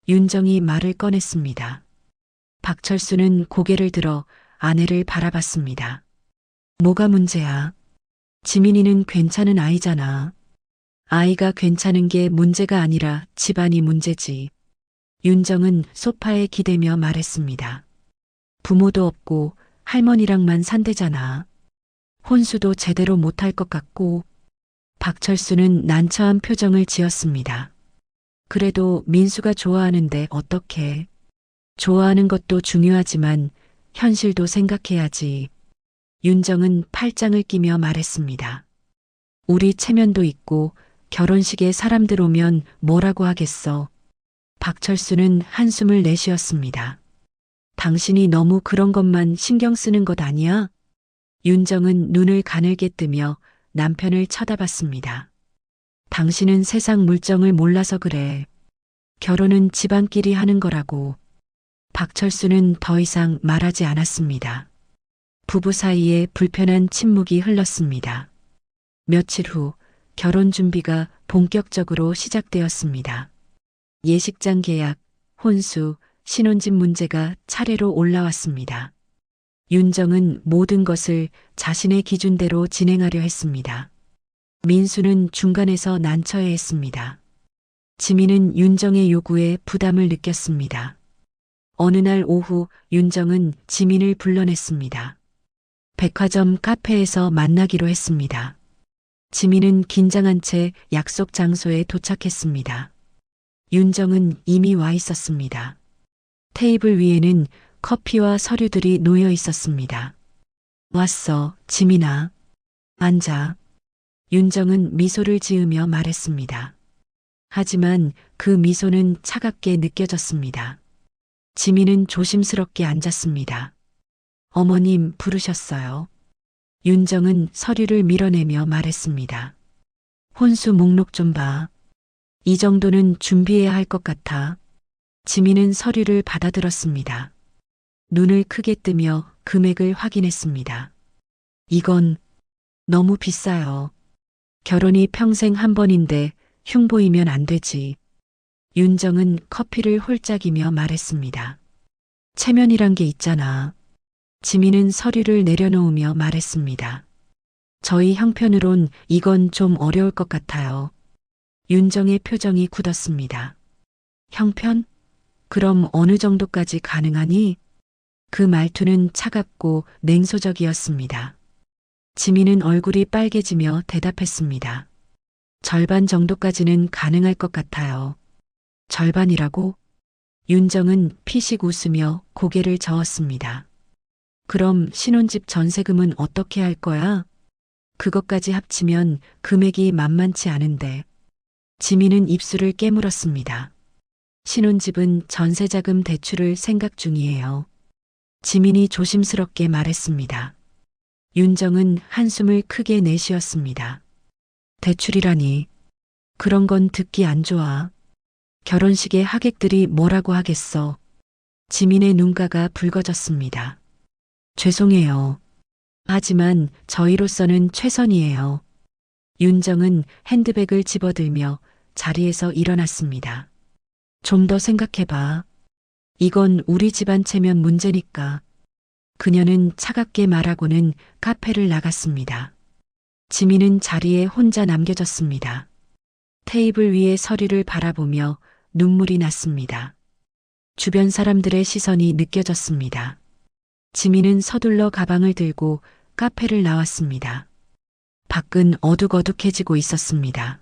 [SPEAKER 1] 윤정이 말을 꺼냈습니다. 박철수는 고개를 들어 아내를 바라봤습니다. 뭐가 문제야? 지민이는 괜찮은 아이잖아. 아이가 괜찮은 게 문제가 아니라 집안이 문제지. 윤정은 소파에 기대며 말했습니다. 부모도 없고 할머니랑만 산대잖아. 혼수도 제대로 못할 것 같고. 박철수는 난처한 표정을 지었습니다. 그래도 민수가 좋아하는데 어떡해. 좋아하는 것도 중요하지만 현실도 생각해야지. 윤정은 팔짱을 끼며 말했습니다. 우리 체면도 있고 결혼식에 사람들 오면 뭐라고 하겠어. 박철수는 한숨을 내쉬었습니다. 당신이 너무 그런 것만 신경 쓰는 것 아니야? 윤정은 눈을 가늘게 뜨며 남편을 쳐다봤습니다. 당신은 세상 물정을 몰라서 그래. 결혼은 집안끼리 하는 거라고. 박철수는 더 이상 말하지 않았습니다. 부부 사이에 불편한 침묵이 흘렀습니다. 며칠 후 결혼 준비가 본격적으로 시작되었습니다. 예식장 계약, 혼수, 신혼집 문제가 차례로 올라왔습니다. 윤정은 모든 것을 자신의 기준대로 진행하려 했습니다. 민수는 중간에서 난처해했습니다. 지민은 윤정의 요구에 부담을 느꼈습니다. 어느 날 오후 윤정은 지민을 불러냈습니다. 백화점 카페에서 만나기로 했습니다. 지민은 긴장한 채 약속 장소에 도착했습니다. 윤정은 이미 와 있었습니다. 테이블 위에는 커피와 서류들이 놓여 있었습니다. 왔어, 지민아. 앉아. 윤정은 미소를 지으며 말했습니다. 하지만 그 미소는 차갑게 느껴졌습니다. 지민은 조심스럽게 앉았습니다. 어머님 부르셨어요. 윤정은 서류를 밀어내며 말했습니다. 혼수 목록 좀 봐. 이 정도는 준비해야 할 것 같아. 지민은 서류를 받아들었습니다. 눈을 크게 뜨며 금액을 확인했습니다. 이건 너무 비싸요. 결혼이 평생 한 번인데 흉보이면 안 되지. 윤정은 커피를 홀짝이며 말했습니다. 체면이란 게 있잖아. 지민은 서류를 내려놓으며 말했습니다. 저희 형편으론 이건 좀 어려울 것 같아요. 윤정의 표정이 굳었습니다. 형편? 그럼 어느 정도까지 가능하니? 그 말투는 차갑고 냉소적이었습니다. 지민은 얼굴이 빨개지며 대답했습니다. 절반 정도까지는 가능할 것 같아요. 절반이라고? 윤정은 피식 웃으며 고개를 저었습니다. 그럼 신혼집 전세금은 어떻게 할 거야? 그것까지 합치면 금액이 만만치 않은데. 지민은 입술을 깨물었습니다. 신혼집은 전세자금 대출을 생각 중이에요. 지민이 조심스럽게 말했습니다. 윤정은 한숨을 크게 내쉬었습니다. 대출이라니. 그런 건 듣기 안 좋아. 결혼식에 하객들이 뭐라고 하겠어. 지민의 눈가가 붉어졌습니다. 죄송해요. 하지만 저희로서는 최선이에요. 윤정은 핸드백을 집어들며 자리에서 일어났습니다. 좀 더 생각해봐. 이건 우리 집안 체면 문제니까. 그녀는 차갑게 말하고는 카페를 나갔습니다. 지민은 자리에 혼자 남겨졌습니다. 테이블 위의 서류를 바라보며 눈물이 났습니다. 주변 사람들의 시선이 느껴졌습니다. 지민은 서둘러 가방을 들고 카페를 나왔습니다. 밖은 어둑어둑해지고 있었습니다.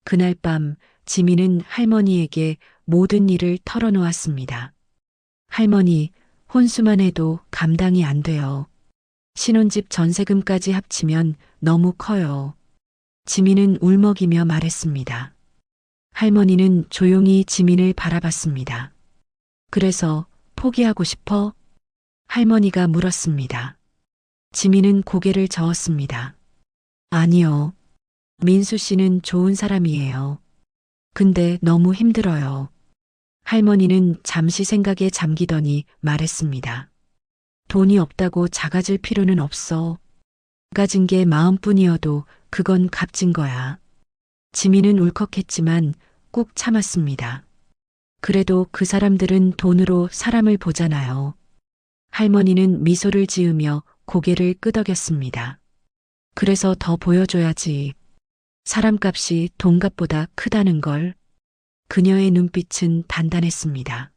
[SPEAKER 1] 그날 밤 지민은 할머니에게 모든 일을 털어놓았습니다. 할머니, 혼수만 해도 감당이 안 돼요. 신혼집 전세금까지 합치면 너무 커요. 지민은 울먹이며 말했습니다. 할머니는 조용히 지민을 바라봤습니다. 그래서 포기하고 싶어? 할머니가 물었습니다. 지민은 고개를 저었습니다. 아니요. 민수 씨는 좋은 사람이에요. 근데 너무 힘들어요. 할머니는 잠시 생각에 잠기더니 말했습니다. 돈이 없다고 작아질 필요는 없어. 작아진 게 마음뿐이어도 그건 값진 거야. 지민은 울컥했지만 꾹 참았습니다. 그래도 그 사람들은 돈으로 사람을 보잖아요. 할머니는 미소를 지으며 고개를 끄덕였습니다. 그래서 더 보여줘야지. 사람값이 돈값보다 크다는 걸. 그녀의 눈빛은 단단했습니다.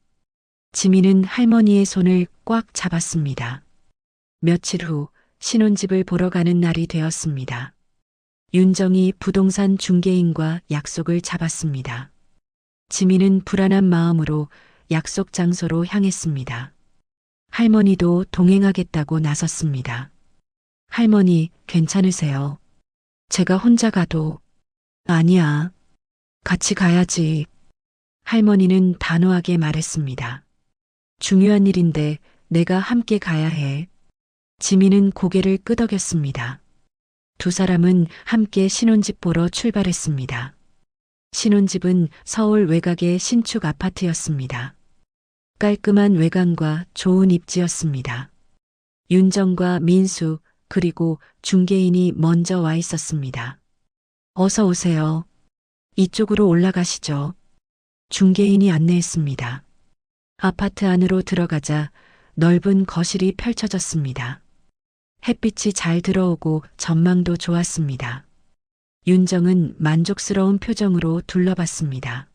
[SPEAKER 1] 지민은 할머니의 손을 꽉 잡았습니다. 며칠 후 신혼집을 보러 가는 날이 되었습니다. 윤정이 부동산 중개인과 약속을 잡았습니다. 지민은 불안한 마음으로 약속 장소로 향했습니다. 할머니도 동행하겠다고 나섰습니다. 할머니, 괜찮으세요? 제가 혼자 가도. 아니야. 같이 가야지. 할머니는 단호하게 말했습니다. 중요한 일인데 내가 함께 가야 해. 지민은 고개를 끄덕였습니다. 두 사람은 함께 신혼집 보러 출발했습니다. 신혼집은 서울 외곽의 신축 아파트였습니다. 깔끔한 외관과 좋은 입지였습니다. 윤정과 민수 그리고 중개인이 먼저 와 있었습니다. 어서 오세요. 이쪽으로 올라가시죠. 중개인이 안내했습니다. 아파트 안으로 들어가자 넓은 거실이 펼쳐졌습니다. 햇빛이 잘 들어오고 전망도 좋았습니다. 윤정은 만족스러운 표정으로 둘러봤습니다.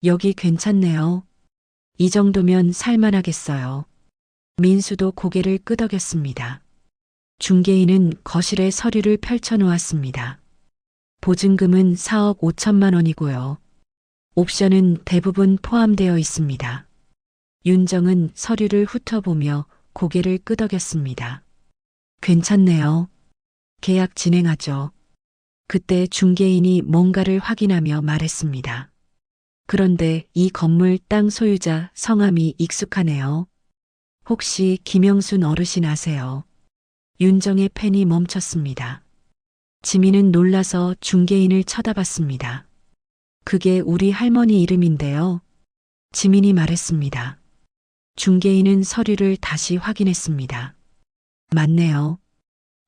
[SPEAKER 1] 여기 괜찮네요. 이 정도면 살만하겠어요. 민수도 고개를 끄덕였습니다. 중개인은 거실에 서류를 펼쳐놓았습니다. 보증금은 4억 5천만 원이고요. 옵션은 대부분 포함되어 있습니다. 윤정은 서류를 훑어보며 고개를 끄덕였습니다. 괜찮네요. 계약 진행하죠. 그때 중개인이 뭔가를 확인하며 말했습니다. 그런데 이 건물 땅 소유자 성함이 익숙하네요. 혹시 김영순 어르신 아세요? 윤정의 펜이 멈췄습니다. 지민은 놀라서 중개인을 쳐다봤습니다. 그게 우리 할머니 이름인데요. 지민이 말했습니다. 중개인은 서류를 다시 확인했습니다. 맞네요.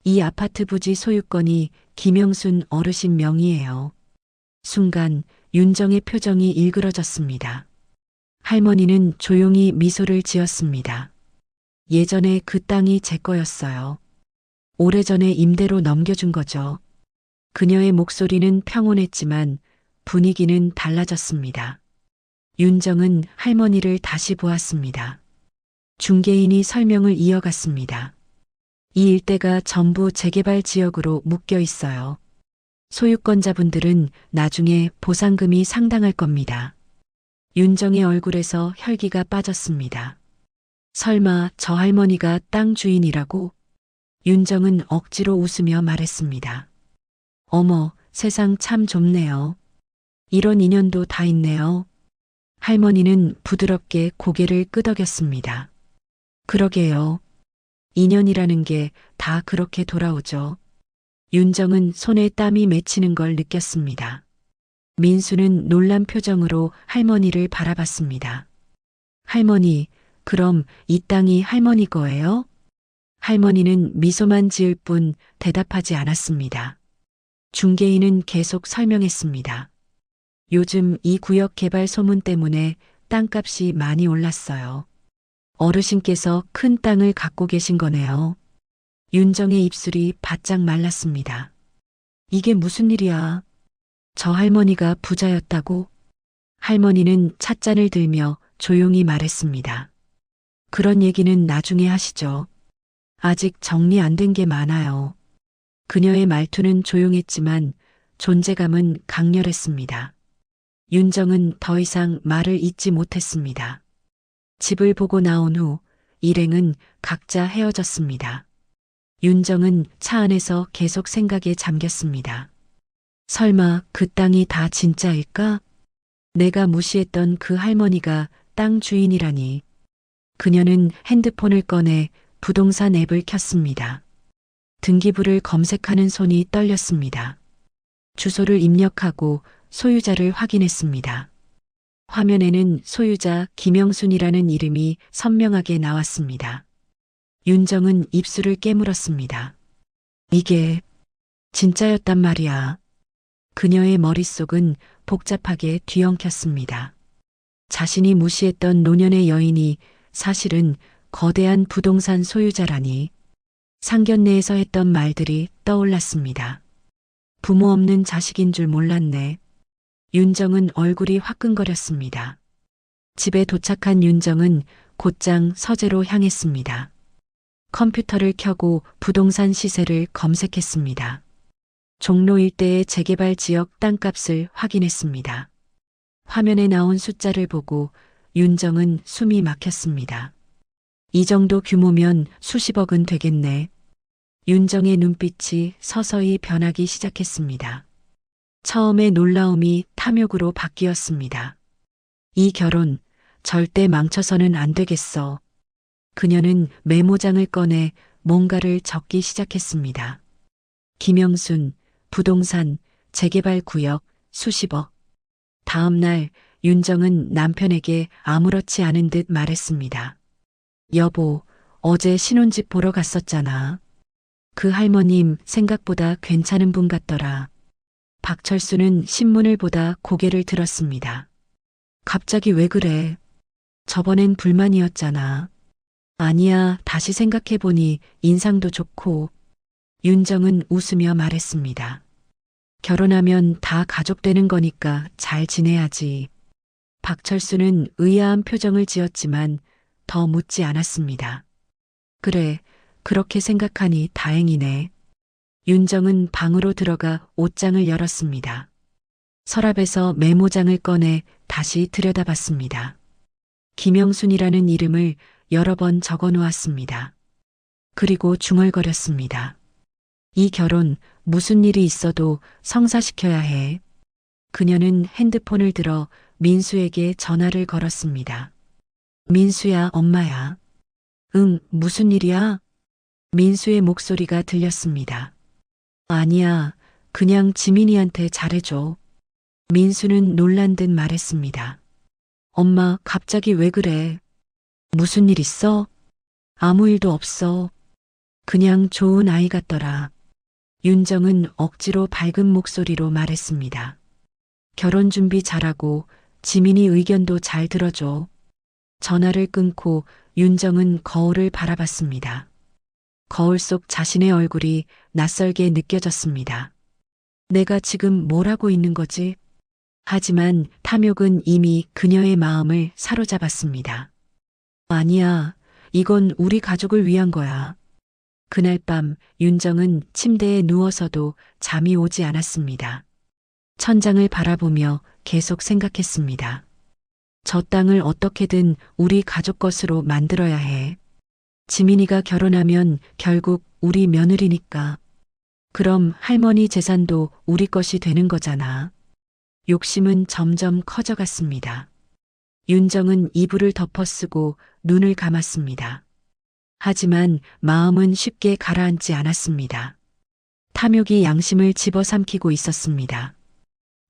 [SPEAKER 1] 이 아파트 부지 소유권이 김영순 어르신 명의예요. 순간 윤정의 표정이 일그러졌습니다. 할머니는 조용히 미소를 지었습니다. 예전에 그 땅이 제 거였어요. 오래전에 임대로 넘겨준 거죠. 그녀의 목소리는 평온했지만 분위기는 달라졌습니다. 윤정은 할머니를 다시 보았습니다. 중개인이 설명을 이어갔습니다. 이 일대가 전부 재개발 지역으로 묶여 있어요. 소유권자분들은 나중에 보상금이 상당할 겁니다. 윤정의 얼굴에서 혈기가 빠졌습니다. 설마 저 할머니가 땅 주인이라고? 윤정은 억지로 웃으며 말했습니다. 어머, 세상 참 좁네요. 이런 인연도 다 있네요. 할머니는 부드럽게 고개를 끄덕였습니다. 그러게요. 인연이라는 게 다 그렇게 돌아오죠. 윤정은 손에 땀이 맺히는 걸 느꼈습니다. 민수는 놀란 표정으로 할머니를 바라봤습니다. 할머니, 그럼 이 땅이 할머니 거예요? 할머니는 미소만 지을 뿐 대답하지 않았습니다. 중개인은 계속 설명했습니다. 요즘 이 구역 개발 소문 때문에 땅값이 많이 올랐어요. 어르신께서 큰 땅을 갖고 계신 거네요. 윤정의 입술이 바짝 말랐습니다. 이게 무슨 일이야? 저 할머니가 부자였다고? 할머니는 찻잔을 들며 조용히 말했습니다. 그런 얘기는 나중에 하시죠. 아직 정리 안 된 게 많아요. 그녀의 말투는 조용했지만 존재감은 강렬했습니다. 윤정은 더 이상 말을 잇지 못했습니다. 집을 보고 나온 후 일행은 각자 헤어졌습니다. 윤정은 차 안에서 계속 생각에 잠겼습니다. 설마 그 땅이 다 진짜일까? 내가 무시했던 그 할머니가 땅 주인이라니. 그녀는 핸드폰을 꺼내 부동산 앱을 켰습니다. 등기부를 검색하는 손이 떨렸습니다. 주소를 입력하고 소유자를 확인했습니다. 화면에는 소유자 김영순이라는 이름이 선명하게 나왔습니다. 윤정은 입술을 깨물었습니다. 이게 진짜였단 말이야. 그녀의 머릿속은 복잡하게 뒤엉켰습니다. 자신이 무시했던 노년의 여인이 사실은 거대한 부동산 소유자라니. 상견례에서 했던 말들이 떠올랐습니다. 부모 없는 자식인 줄 몰랐네. 윤정은 얼굴이 화끈거렸습니다. 집에 도착한 윤정은 곧장 서재로 향했습니다. 컴퓨터를 켜고 부동산 시세를 검색했습니다. 종로 일대의 재개발 지역 땅값을 확인했습니다. 화면에 나온 숫자를 보고 윤정은 숨이 막혔습니다. 이 정도 규모면 수십억은 되겠네. 윤정의 눈빛이 서서히 변하기 시작했습니다. 처음에 놀라움이 탐욕으로 바뀌었습니다. 이 결혼 절대 망쳐서는 안 되겠어. 그녀는 메모장을 꺼내 뭔가를 적기 시작했습니다. 김영순, 부동산, 재개발 구역, 수십억. 다음 날 윤정은 남편에게 아무렇지 않은 듯 말했습니다. 여보, 어제 신혼집 보러 갔었잖아. 그 할머님 생각보다 괜찮은 분 같더라. 박철수는 신문을 보다 고개를 들었습니다. 갑자기 왜 그래? 저번엔 불만이었잖아. 아니야, 다시 생각해보니 인상도 좋고. 윤정은 웃으며 말했습니다. 결혼하면 다 가족 되는 거니까 잘 지내야지. 박철수는 의아한 표정을 지었지만 더 묻지 않았습니다. 그래, 그렇게 생각하니 다행이네. 윤정은 방으로 들어가 옷장을 열었습니다. 서랍에서 메모장을 꺼내 다시 들여다봤습니다. 김영순이라는 이름을 여러 번 적어 놓았습니다. 그리고 중얼거렸습니다. 이 결혼 무슨 일이 있어도 성사시켜야 해. 그녀는 핸드폰을 들어 민수에게 전화를 걸었습니다. 민수야, 엄마야. 응, 무슨 일이야? 민수의 목소리가 들렸습니다. 아니야, 그냥 지민이한테 잘해줘. 민수는 놀란 듯 말했습니다. 엄마, 갑자기 왜 그래? 무슨 일 있어? 아무 일도 없어. 그냥 좋은 아이 같더라. 윤정은 억지로 밝은 목소리로 말했습니다. 결혼 준비 잘하고 지민이 의견도 잘 들어줘. 전화를 끊고 윤정은 거울을 바라봤습니다. 거울 속 자신의 얼굴이 낯설게 느껴졌습니다. 내가 지금 뭘 하고 있는 거지? 하지만 탐욕은 이미 그녀의 마음을 사로잡았습니다. 아니야, 이건 우리 가족을 위한 거야. 그날 밤 윤정은 침대에 누워서도 잠이 오지 않았습니다. 천장을 바라보며 계속 생각했습니다. 저 땅을 어떻게든 우리 가족 것으로 만들어야 해. 지민이가 결혼하면 결국 우리 며느리니까. 그럼 할머니 재산도 우리 것이 되는 거잖아. 욕심은 점점 커져갔습니다. 윤정은 이불을 덮어쓰고 눈을 감았습니다. 하지만 마음은 쉽게 가라앉지 않았습니다. 탐욕이 양심을 집어삼키고 있었습니다.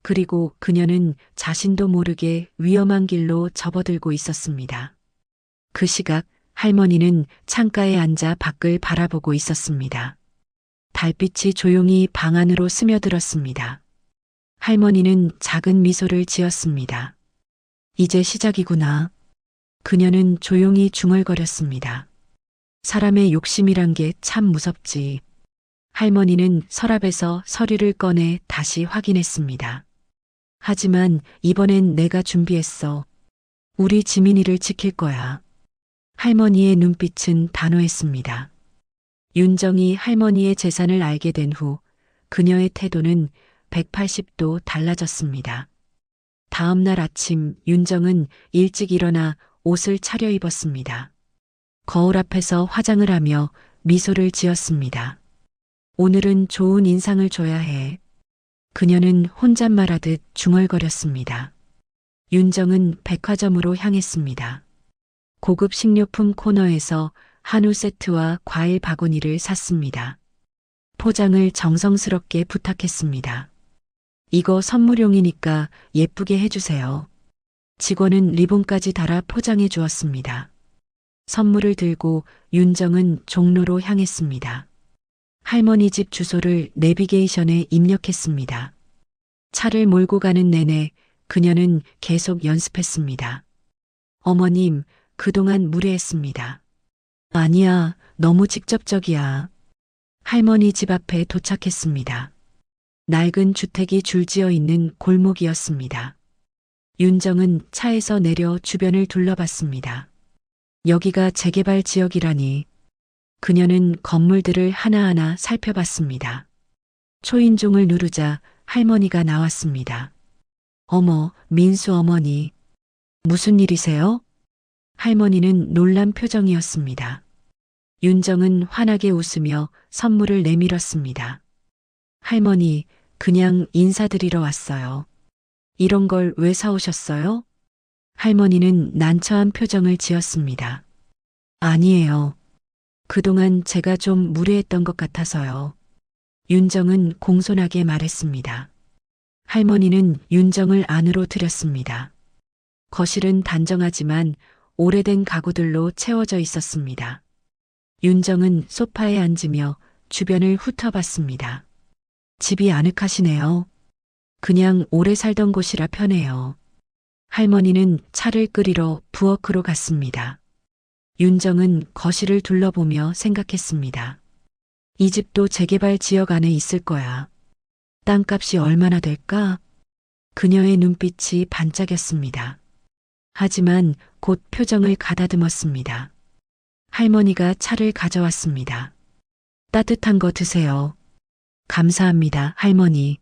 [SPEAKER 1] 그리고 그녀는 자신도 모르게 위험한 길로 접어들고 있었습니다. 그 시각 할머니는 창가에 앉아 밖을 바라보고 있었습니다. 달빛이 조용히 방 안으로 스며들었습니다. 할머니는 작은 미소를 지었습니다. 이제 시작이구나. 그녀는 조용히 중얼거렸습니다. 사람의 욕심이란 게 참 무섭지. 할머니는 서랍에서 서류를 꺼내 다시 확인했습니다. 하지만 이번엔 내가 준비했어. 우리 지민이를 지킬 거야. 할머니의 눈빛은 단호했습니다. 윤정이 할머니의 재산을 알게 된 후 그녀의 태도는 180도 달라졌습니다. 다음 날 아침 윤정은 일찍 일어나 옷을 차려입었습니다. 거울 앞에서 화장을 하며 미소를 지었습니다. 오늘은 좋은 인상을 줘야 해. 그녀는 혼잣말하듯 중얼거렸습니다. 윤정은 백화점으로 향했습니다. 고급 식료품 코너에서 한우 세트와 과일 바구니를 샀습니다. 포장을 정성스럽게 부탁했습니다. 이거 선물용이니까 예쁘게 해주세요. 직원은 리본까지 달아 포장해 주었습니다. 선물을 들고 윤정은 종로로 향했습니다. 할머니 집 주소를 내비게이션에 입력했습니다. 차를 몰고 가는 내내 그녀는 계속 연습했습니다. 어머님, 그동안 무례했습니다. 아니야, 너무 직접적이야. 할머니 집 앞에 도착했습니다. 낡은 주택이 줄지어 있는 골목이었습니다. 윤정은 차에서 내려 주변을 둘러봤습니다. 여기가 재개발 지역이라니. 그녀는 건물들을 하나하나 살펴봤습니다. 초인종을 누르자 할머니가 나왔습니다. 어머, 민수 어머니. 무슨 일이세요? 할머니는 놀란 표정이었습니다. 윤정은 환하게 웃으며 선물을 내밀었습니다. 할머니, 그냥 인사드리러 왔어요. 이런 걸 왜 사오셨어요? 할머니는 난처한 표정을 지었습니다. 아니에요. 그동안 제가 좀 무례했던 것 같아서요. 윤정은 공손하게 말했습니다. 할머니는 윤정을 안으로 들였습니다. 거실은 단정하지만 오래된 가구들로 채워져 있었습니다. 윤정은 소파에 앉으며 주변을 훑어봤습니다. 집이 아늑하시네요. 그냥 오래 살던 곳이라 편해요. 할머니는 차를 끓이러 부엌으로 갔습니다. 윤정은 거실을 둘러보며 생각했습니다. 이 집도 재개발 지역 안에 있을 거야. 땅값이 얼마나 될까? 그녀의 눈빛이 반짝였습니다. 하지만 곧 표정을 가다듬었습니다. 할머니가 차를 가져왔습니다. 따뜻한 거 드세요. 감사합니다, 할머니.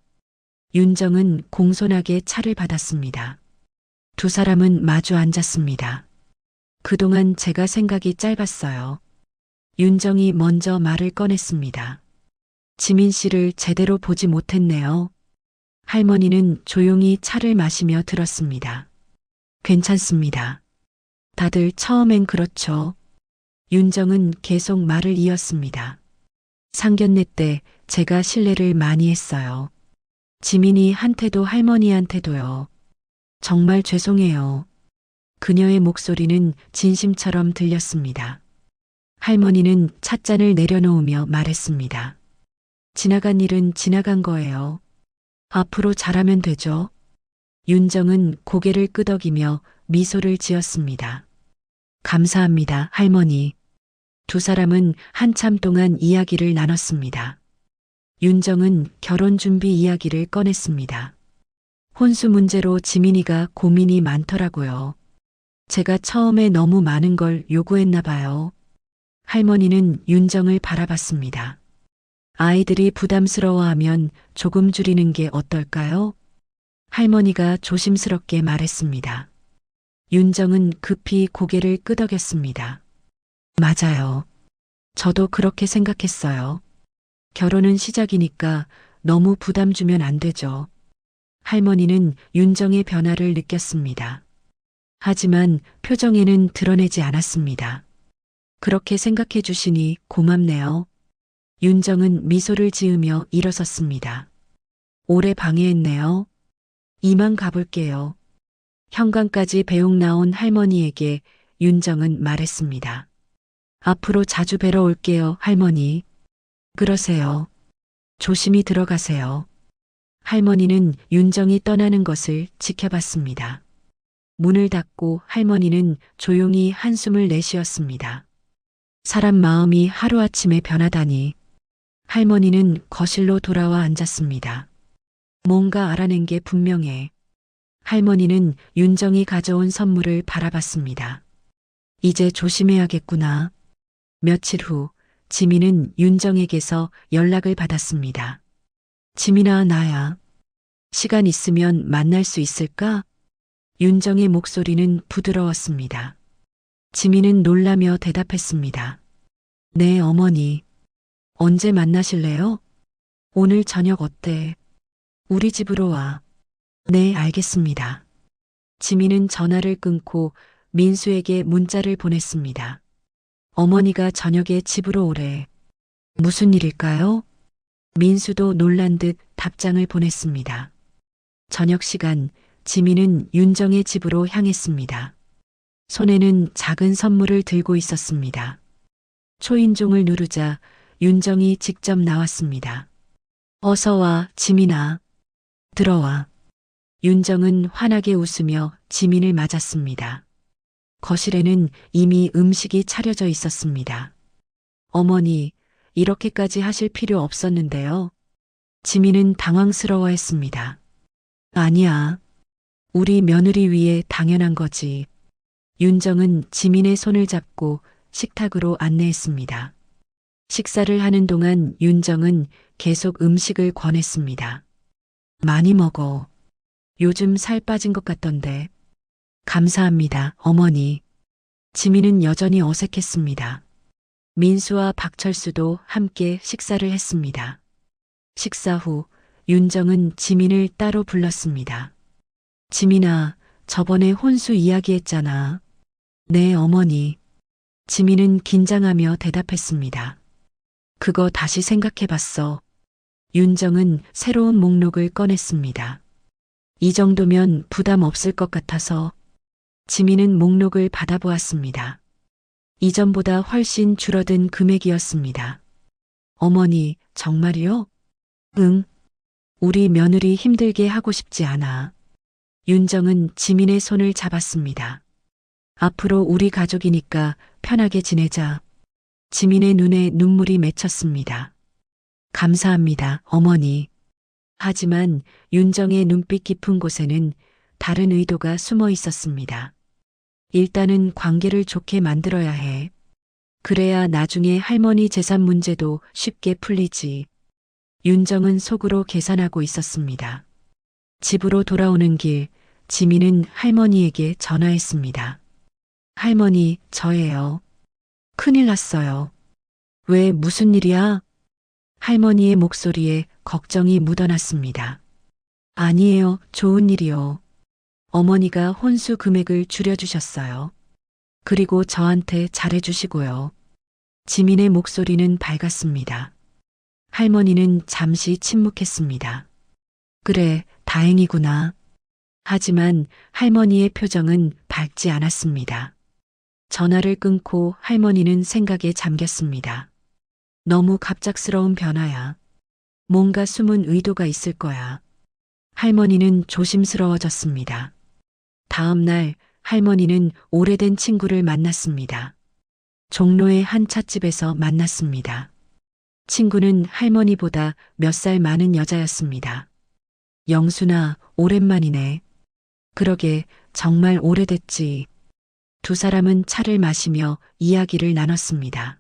[SPEAKER 1] 윤정은 공손하게 차를 받았습니다. 두 사람은 마주 앉았습니다. 그동안 제가 생각이 짧았어요. 윤정이 먼저 말을 꺼냈습니다. 지민 씨를 제대로 보지 못했네요. 할머니는 조용히 차를 마시며 들었습니다. 괜찮습니다. 다들 처음엔 그렇죠. 윤정은 계속 말을 이었습니다. 상견례 때 제가 실례를 많이 했어요. 지민이 한테도 할머니한테도요. 정말 죄송해요. 그녀의 목소리는 진심처럼 들렸습니다. 할머니는 찻잔을 내려놓으며 말했습니다. 지나간 일은 지나간 거예요. 앞으로 잘하면 되죠. 윤정은 고개를 끄덕이며 미소를 지었습니다. 감사합니다, 할머니. 두 사람은 한참 동안 이야기를 나눴습니다. 윤정은 결혼 준비 이야기를 꺼냈습니다. 혼수 문제로 지민이가 고민이 많더라고요. 제가 처음에 너무 많은 걸 요구했나 봐요. 할머니는 윤정을 바라봤습니다. 아이들이 부담스러워하면 조금 줄이는 게 어떨까요? 할머니가 조심스럽게 말했습니다. 윤정은 급히 고개를 끄덕였습니다. 맞아요. 저도 그렇게 생각했어요. 결혼은 시작이니까 너무 부담 주면 안 되죠. 할머니는 윤정의 변화를 느꼈습니다. 하지만 표정에는 드러내지 않았습니다. 그렇게 생각해 주시니 고맙네요. 윤정은 미소를 지으며 일어섰습니다. 오래 방해했네요. 이만 가볼게요. 현관까지 배웅 나온 할머니에게 윤정은 말했습니다. 앞으로 자주 뵈러 올게요, 할머니. 그러세요. 조심히 들어가세요. 할머니는 윤정이 떠나는 것을 지켜봤습니다. 문을 닫고 할머니는 조용히 한숨을 내쉬었습니다. 사람 마음이 하루아침에 변하다니. 할머니는 거실로 돌아와 앉았습니다. 뭔가 알아낸 게 분명해. 할머니는 윤정이 가져온 선물을 바라봤습니다. 이제 조심해야겠구나. 며칠 후 지민은 윤정에게서 연락을 받았습니다. 지민아, 나야. 시간 있으면 만날 수 있을까? 윤정의 목소리는 부드러웠습니다. 지민은 놀라며 대답했습니다. 네, 어머니. 언제 만나실래요? 오늘 저녁 어때? 우리 집으로 와. 네, 알겠습니다. 지민은 전화를 끊고 민수에게 문자를 보냈습니다. 어머니가 저녁에 집으로 오래. 무슨 일일까요? 민수도 놀란 듯 답장을 보냈습니다. 저녁 시간, 지민은 윤정의 집으로 향했습니다. 손에는 작은 선물을 들고 있었습니다. 초인종을 누르자 윤정이 직접 나왔습니다. 어서 와, 지민아. 들어와. 윤정은 환하게 웃으며 지민을 맞았습니다. 거실에는 이미 음식이 차려져 있었습니다. 어머니, 이렇게까지 하실 필요 없었는데요. 지민은 당황스러워했습니다. 아니야. 우리 며느리 위해 당연한 거지. 윤정은 지민의 손을 잡고 식탁으로 안내했습니다. 식사를 하는 동안 윤정은 계속 음식을 권했습니다. 많이 먹어. 요즘 살 빠진 것 같던데. 감사합니다, 어머니. 지민은 여전히 어색했습니다. 민수와 박철수도 함께 식사를 했습니다. 식사 후 윤정은 지민을 따로 불렀습니다. 지민아, 저번에 혼수 이야기했잖아. 네, 어머니. 지민은 긴장하며 대답했습니다. 그거 다시 생각해봤어. 윤정은 새로운 목록을 꺼냈습니다. 이 정도면 부담 없을 것 같아서. 지민은 목록을 받아보았습니다. 이전보다 훨씬 줄어든 금액이었습니다. 어머니, 정말이요? 응. 우리 며느리 힘들게 하고 싶지 않아. 윤정은 지민의 손을 잡았습니다. 앞으로 우리 가족이니까 편하게 지내자. 지민의 눈에 눈물이 맺혔습니다. 감사합니다, 어머니. 하지만 윤정의 눈빛 깊은 곳에는 다른 의도가 숨어 있었습니다. 일단은 관계를 좋게 만들어야 해. 그래야 나중에 할머니 재산 문제도 쉽게 풀리지. 윤정은 속으로 계산하고 있었습니다. 집으로 돌아오는 길, 지민은 할머니에게 전화했습니다. 할머니, 저예요. 큰일 났어요. 왜 무슨 일이야? 할머니의 목소리에 걱정이 묻어났습니다. 아니에요, 좋은 일이요. 어머니가 혼수 금액을 줄여주셨어요. 그리고 저한테 잘해주시고요. 지민의 목소리는 밝았습니다. 할머니는 잠시 침묵했습니다. 그래, 다행이구나. 하지만 할머니의 표정은 밝지 않았습니다. 전화를 끊고 할머니는 생각에 잠겼습니다. 너무 갑작스러운 변화야. 뭔가 숨은 의도가 있을 거야. 할머니는 조심스러워졌습니다. 다음 날 할머니는 오래된 친구를 만났습니다. 종로의 한 찻집에서 만났습니다. 친구는 할머니보다 몇 살 많은 여자였습니다. 영순아, 오랜만이네. 그러게, 정말 오래됐지. 두 사람은 차를 마시며 이야기를 나눴습니다.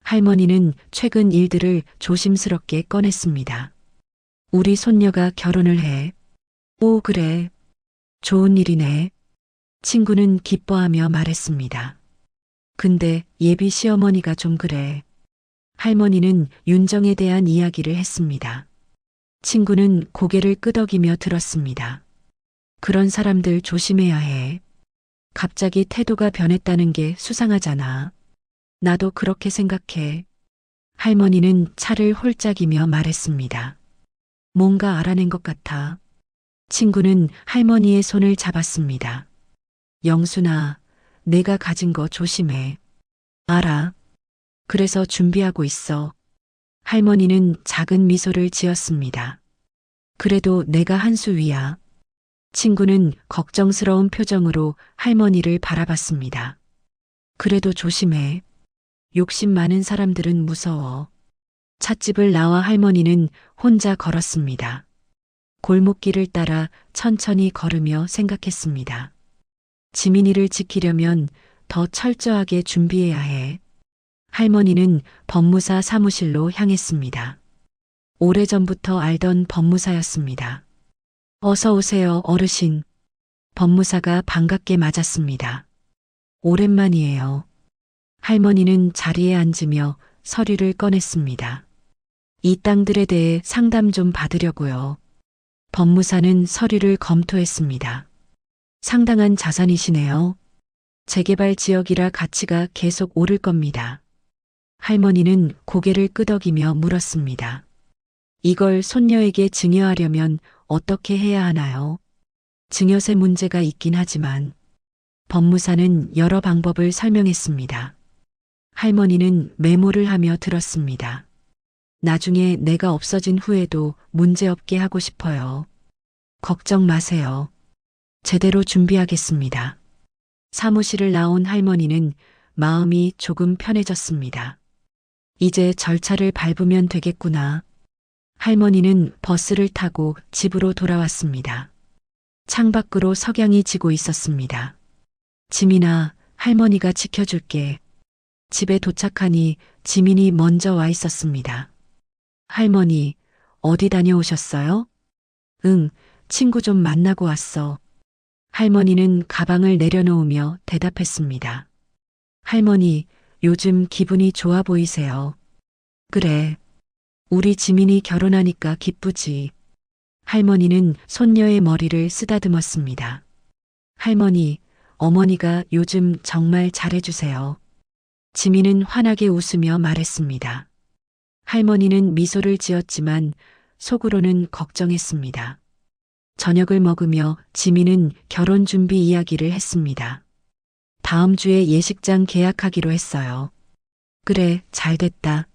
[SPEAKER 1] 할머니는 최근 일들을 조심스럽게 꺼냈습니다. 우리 손녀가 결혼을 해. 오, 그래. 좋은 일이네. 친구는 기뻐하며 말했습니다. 근데 예비 시어머니가 좀 그래. 할머니는 윤정에 대한 이야기를 했습니다. 친구는 고개를 끄덕이며 들었습니다. 그런 사람들 조심해야 해. 갑자기 태도가 변했다는 게 수상하잖아. 나도 그렇게 생각해. 할머니는 차를 홀짝이며 말했습니다. 뭔가 알아낸 것 같아. 친구는 할머니의 손을 잡았습니다. 영순아, 내가 가진 거 조심해. 알아. 그래서 준비하고 있어. 할머니는 작은 미소를 지었습니다. 그래도 내가 한 수 위야. 친구는 걱정스러운 표정으로 할머니를 바라봤습니다. 그래도 조심해. 욕심 많은 사람들은 무서워. 찻집을 나와 할머니는 혼자 걸었습니다. 골목길을 따라 천천히 걸으며 생각했습니다. 지민이를 지키려면 더 철저하게 준비해야 해. 할머니는 법무사 사무실로 향했습니다. 오래전부터 알던 법무사였습니다. 어서 오세요, 어르신. 법무사가 반갑게 맞았습니다. 오랜만이에요. 할머니는 자리에 앉으며 서류를 꺼냈습니다. 이 땅들에 대해 상담 좀 받으려고요. 법무사는 서류를 검토했습니다. 상당한 자산이시네요. 재개발 지역이라 가치가 계속 오를 겁니다. 할머니는 고개를 끄덕이며 물었습니다. 이걸 손녀에게 증여하려면 어떻게 해야 하나요? 증여세 문제가 있긴 하지만 법무사는 여러 방법을 설명했습니다. 할머니는 메모를 하며 들었습니다. 나중에 내가 없어진 후에도 문제없게 하고 싶어요. 걱정 마세요. 제대로 준비하겠습니다. 사무실을 나온 할머니는 마음이 조금 편해졌습니다. 이제 절차를 밟으면 되겠구나. 할머니는 버스를 타고 집으로 돌아왔습니다. 창밖으로 석양이 지고 있었습니다. 지민아, 할머니가 지켜줄게. 집에 도착하니 지민이 먼저 와 있었습니다. 할머니, 어디 다녀오셨어요? 응, 친구 좀 만나고 왔어. 할머니는 가방을 내려놓으며 대답했습니다. 할머니, 요즘 기분이 좋아 보이세요. 그래. 우리 지민이 결혼하니까 기쁘지. 할머니는 손녀의 머리를 쓰다듬었습니다. 할머니, 어머니가 요즘 정말 잘해주세요. 지민은 환하게 웃으며 말했습니다. 할머니는 미소를 지었지만 속으로는 걱정했습니다. 저녁을 먹으며 지민은 결혼 준비 이야기를 했습니다. 다음 주에 예식장 계약하기로 했어요. 그래, 잘 됐다.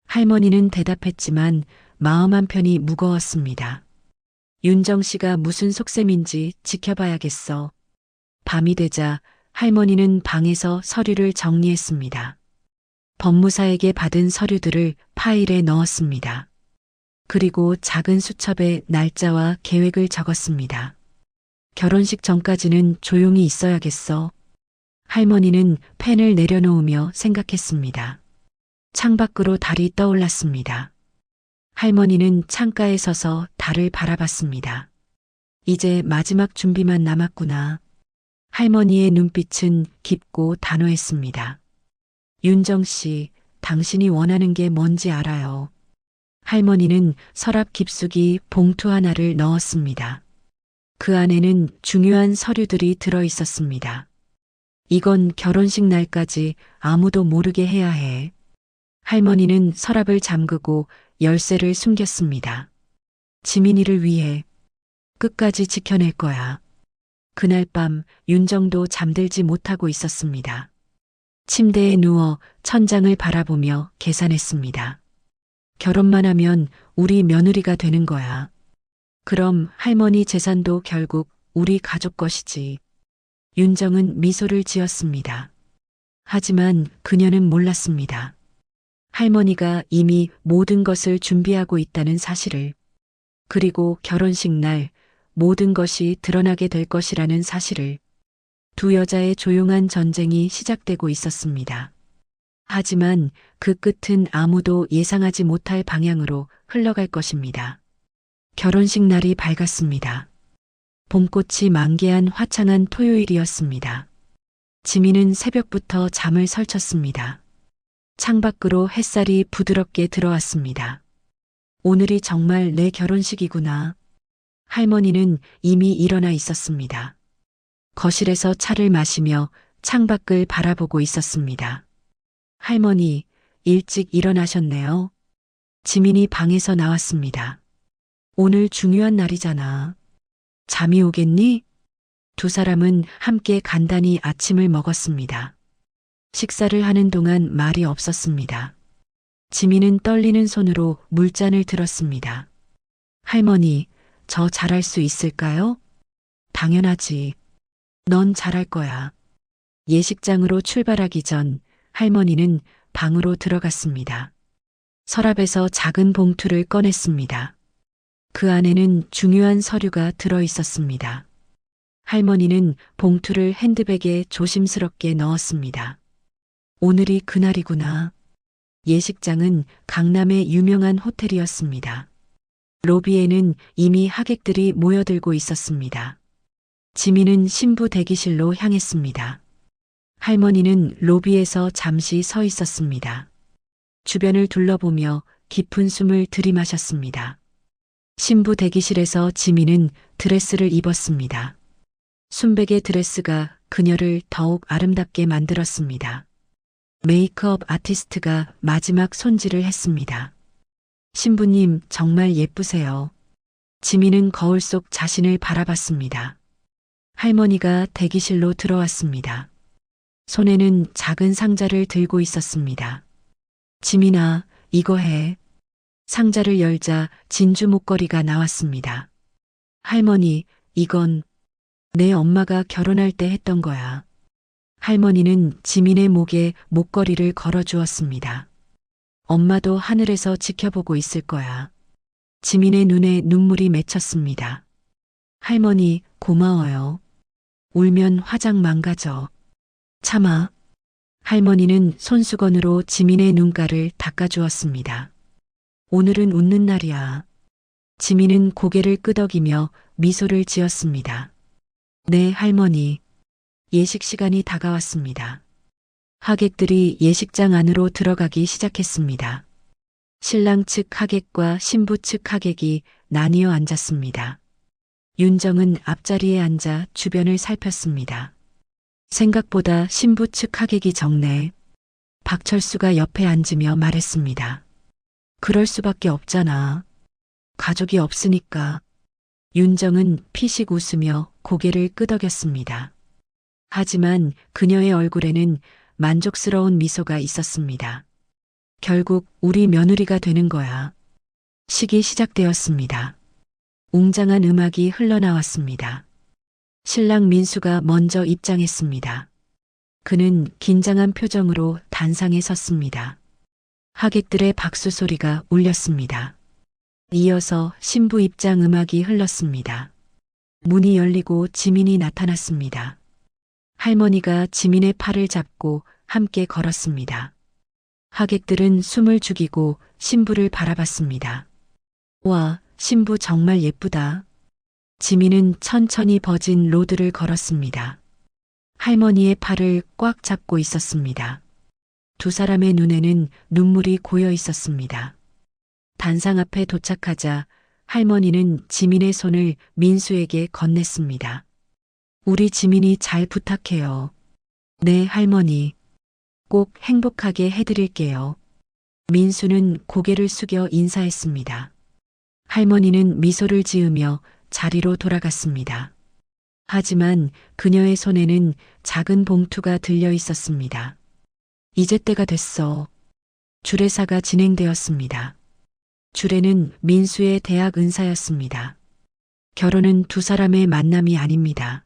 [SPEAKER 1] 할머니는 대답했지만 마음 한편이 무거웠습니다. 윤정 씨가 무슨 속셈인지 지켜봐야겠어. 밤이 되자 할머니는 방에서 서류를 정리했습니다. 법무사에게 받은 서류들을 파일에 넣었습니다. 그리고 작은 수첩에 날짜와 계획을 적었습니다. 결혼식 전까지는 조용히 있어야겠어. 할머니는 펜을 내려놓으며 생각했습니다. 창밖으로 달이 떠올랐습니다. 할머니는 창가에 서서 달을 바라봤습니다. 이제 마지막 준비만 남았구나. 할머니의 눈빛은 깊고 단호했습니다. 윤정 씨, 당신이 원하는 게 뭔지 알아요. 할머니는 서랍 깊숙이 봉투 하나를 넣었습니다. 그 안에는 중요한 서류들이 들어 있었습니다. 이건 결혼식 날까지 아무도 모르게 해야 해. 할머니는 서랍을 잠그고 열쇠를 숨겼습니다. 지민이를 위해 끝까지 지켜낼 거야. 그날 밤 윤정도 잠들지 못하고 있었습니다. 침대에 누워 천장을 바라보며 계산했습니다. 결혼만 하면 우리 며느리가 되는 거야. 그럼 할머니 재산도 결국 우리 가족 것이지. 윤정은 미소를 지었습니다. 하지만 그녀는 몰랐습니다. 할머니가 이미 모든 것을 준비하고 있다는 사실을, 그리고 결혼식 날 모든 것이 드러나게 될 것이라는 사실을. 두 여자의 조용한 전쟁이 시작되고 있었습니다. 하지만 그 끝은 아무도 예상하지 못할 방향으로 흘러갈 것입니다. 결혼식 날이 밝았습니다. 봄꽃이 만개한 화창한 토요일이었습니다. 지민은 새벽부터 잠을 설쳤습니다. 창밖으로 햇살이 부드럽게 들어왔습니다. 오늘이 정말 내 결혼식이구나. 할머니는 이미 일어나 있었습니다. 거실에서 차를 마시며 창밖을 바라보고 있었습니다. 할머니, 일찍 일어나셨네요. 지민이 방에서 나왔습니다. 오늘 중요한 날이잖아. 잠이 오겠니? 두 사람은 함께 간단히 아침을 먹었습니다. 식사를 하는 동안 말이 없었습니다. 지민은 떨리는 손으로 물잔을 들었습니다. 할머니, 저 잘할 수 있을까요? 당연하지. 넌 잘할 거야. 예식장으로 출발하기 전 할머니는 방으로 들어갔습니다. 서랍에서 작은 봉투를 꺼냈습니다. 그 안에는 중요한 서류가 들어 있었습니다. 할머니는 봉투를 핸드백에 조심스럽게 넣었습니다. 오늘이 그날이구나. 예식장은 강남의 유명한 호텔이었습니다. 로비에는 이미 하객들이 모여들고 있었습니다. 지민은 신부 대기실로 향했습니다. 할머니는 로비에서 잠시 서 있었습니다. 주변을 둘러보며 깊은 숨을 들이마셨습니다. 신부 대기실에서 지민은 드레스를 입었습니다. 순백의 드레스가 그녀를 더욱 아름답게 만들었습니다. 메이크업 아티스트가 마지막 손질을 했습니다. 신부님, 정말 예쁘세요. 지민은 거울 속 자신을 바라봤습니다. 할머니가 대기실로 들어왔습니다. 손에는 작은 상자를 들고 있었습니다. 지민아, 이거 해. 상자를 열자 진주 목걸이가 나왔습니다. 할머니, 이건 내 엄마가 결혼할 때 했던 거야. 할머니는 지민의 목에 목걸이를 걸어주었습니다. 엄마도 하늘에서 지켜보고 있을 거야. 지민의 눈에 눈물이 맺혔습니다. 할머니, 고마워요. 울면 화장 망가져. 참아. 할머니는 손수건으로 지민의 눈가를 닦아주었습니다. 오늘은 웃는 날이야. 지민은 고개를 끄덕이며 미소를 지었습니다. 네, 할머니. 예식 시간이 다가왔습니다. 하객들이 예식장 안으로 들어가기 시작했습니다. 신랑 측 하객과 신부 측 하객이 나뉘어 앉았습니다. 윤정은 앞자리에 앉아 주변을 살폈습니다. 생각보다 신부 측 하객이 적네. 박철수가 옆에 앉으며 말했습니다. 그럴 수밖에 없잖아. 가족이 없으니까. 윤정은 피식 웃으며 고개를 끄덕였습니다. 하지만 그녀의 얼굴에는 만족스러운 미소가 있었습니다. 결국 우리 며느리가 되는 거야. 식이 시작되었습니다. 웅장한 음악이 흘러나왔습니다. 신랑 민수가 먼저 입장했습니다. 그는 긴장한 표정으로 단상에 섰습니다. 하객들의 박수 소리가 울렸습니다. 이어서 신부 입장 음악이 흘렀습니다. 문이 열리고 지민이 나타났습니다. 할머니가 지민의 팔을 잡고 함께 걸었습니다. 하객들은 숨을 죽이고 신부를 바라봤습니다. 와, 신부 정말 예쁘다. 지민은 천천히 버진 로드를 걸었습니다. 할머니의 팔을 꽉 잡고 있었습니다. 두 사람의 눈에는 눈물이 고여 있었습니다. 단상 앞에 도착하자 할머니는 지민의 손을 민수에게 건넸습니다. 우리 지민이 잘 부탁해요. 네, 할머니. 꼭 행복하게 해드릴게요. 민수는 고개를 숙여 인사했습니다. 할머니는 미소를 지으며 자리로 돌아갔습니다. 하지만 그녀의 손에는 작은 봉투가 들려 있었습니다. 이제 때가 됐어. 주례사가 진행되었습니다. 주례는 민수의 대학 은사였습니다. 결혼은 두 사람의 만남이 아닙니다.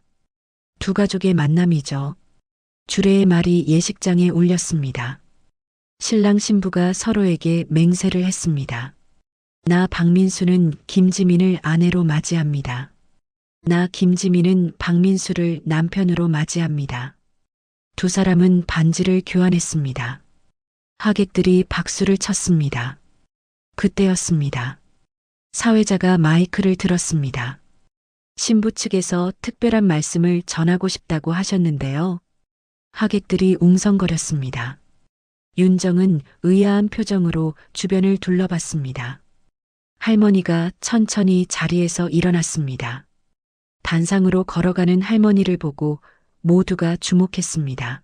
[SPEAKER 1] 두 가족의 만남이죠. 주례의 말이 예식장에 울렸습니다. 신랑 신부가 서로에게 맹세를 했습니다. 나 박민수는 김지민을 아내로 맞이합니다. 나 김지민은 박민수를 남편으로 맞이합니다. 두 사람은 반지를 교환했습니다. 하객들이 박수를 쳤습니다. 그때였습니다. 사회자가 마이크를 들었습니다. 신부 측에서 특별한 말씀을 전하고 싶다고 하셨는데요. 하객들이 웅성거렸습니다. 윤정은 의아한 표정으로 주변을 둘러봤습니다. 할머니가 천천히 자리에서 일어났습니다. 단상으로 걸어가는 할머니를 보고 모두가 주목했습니다.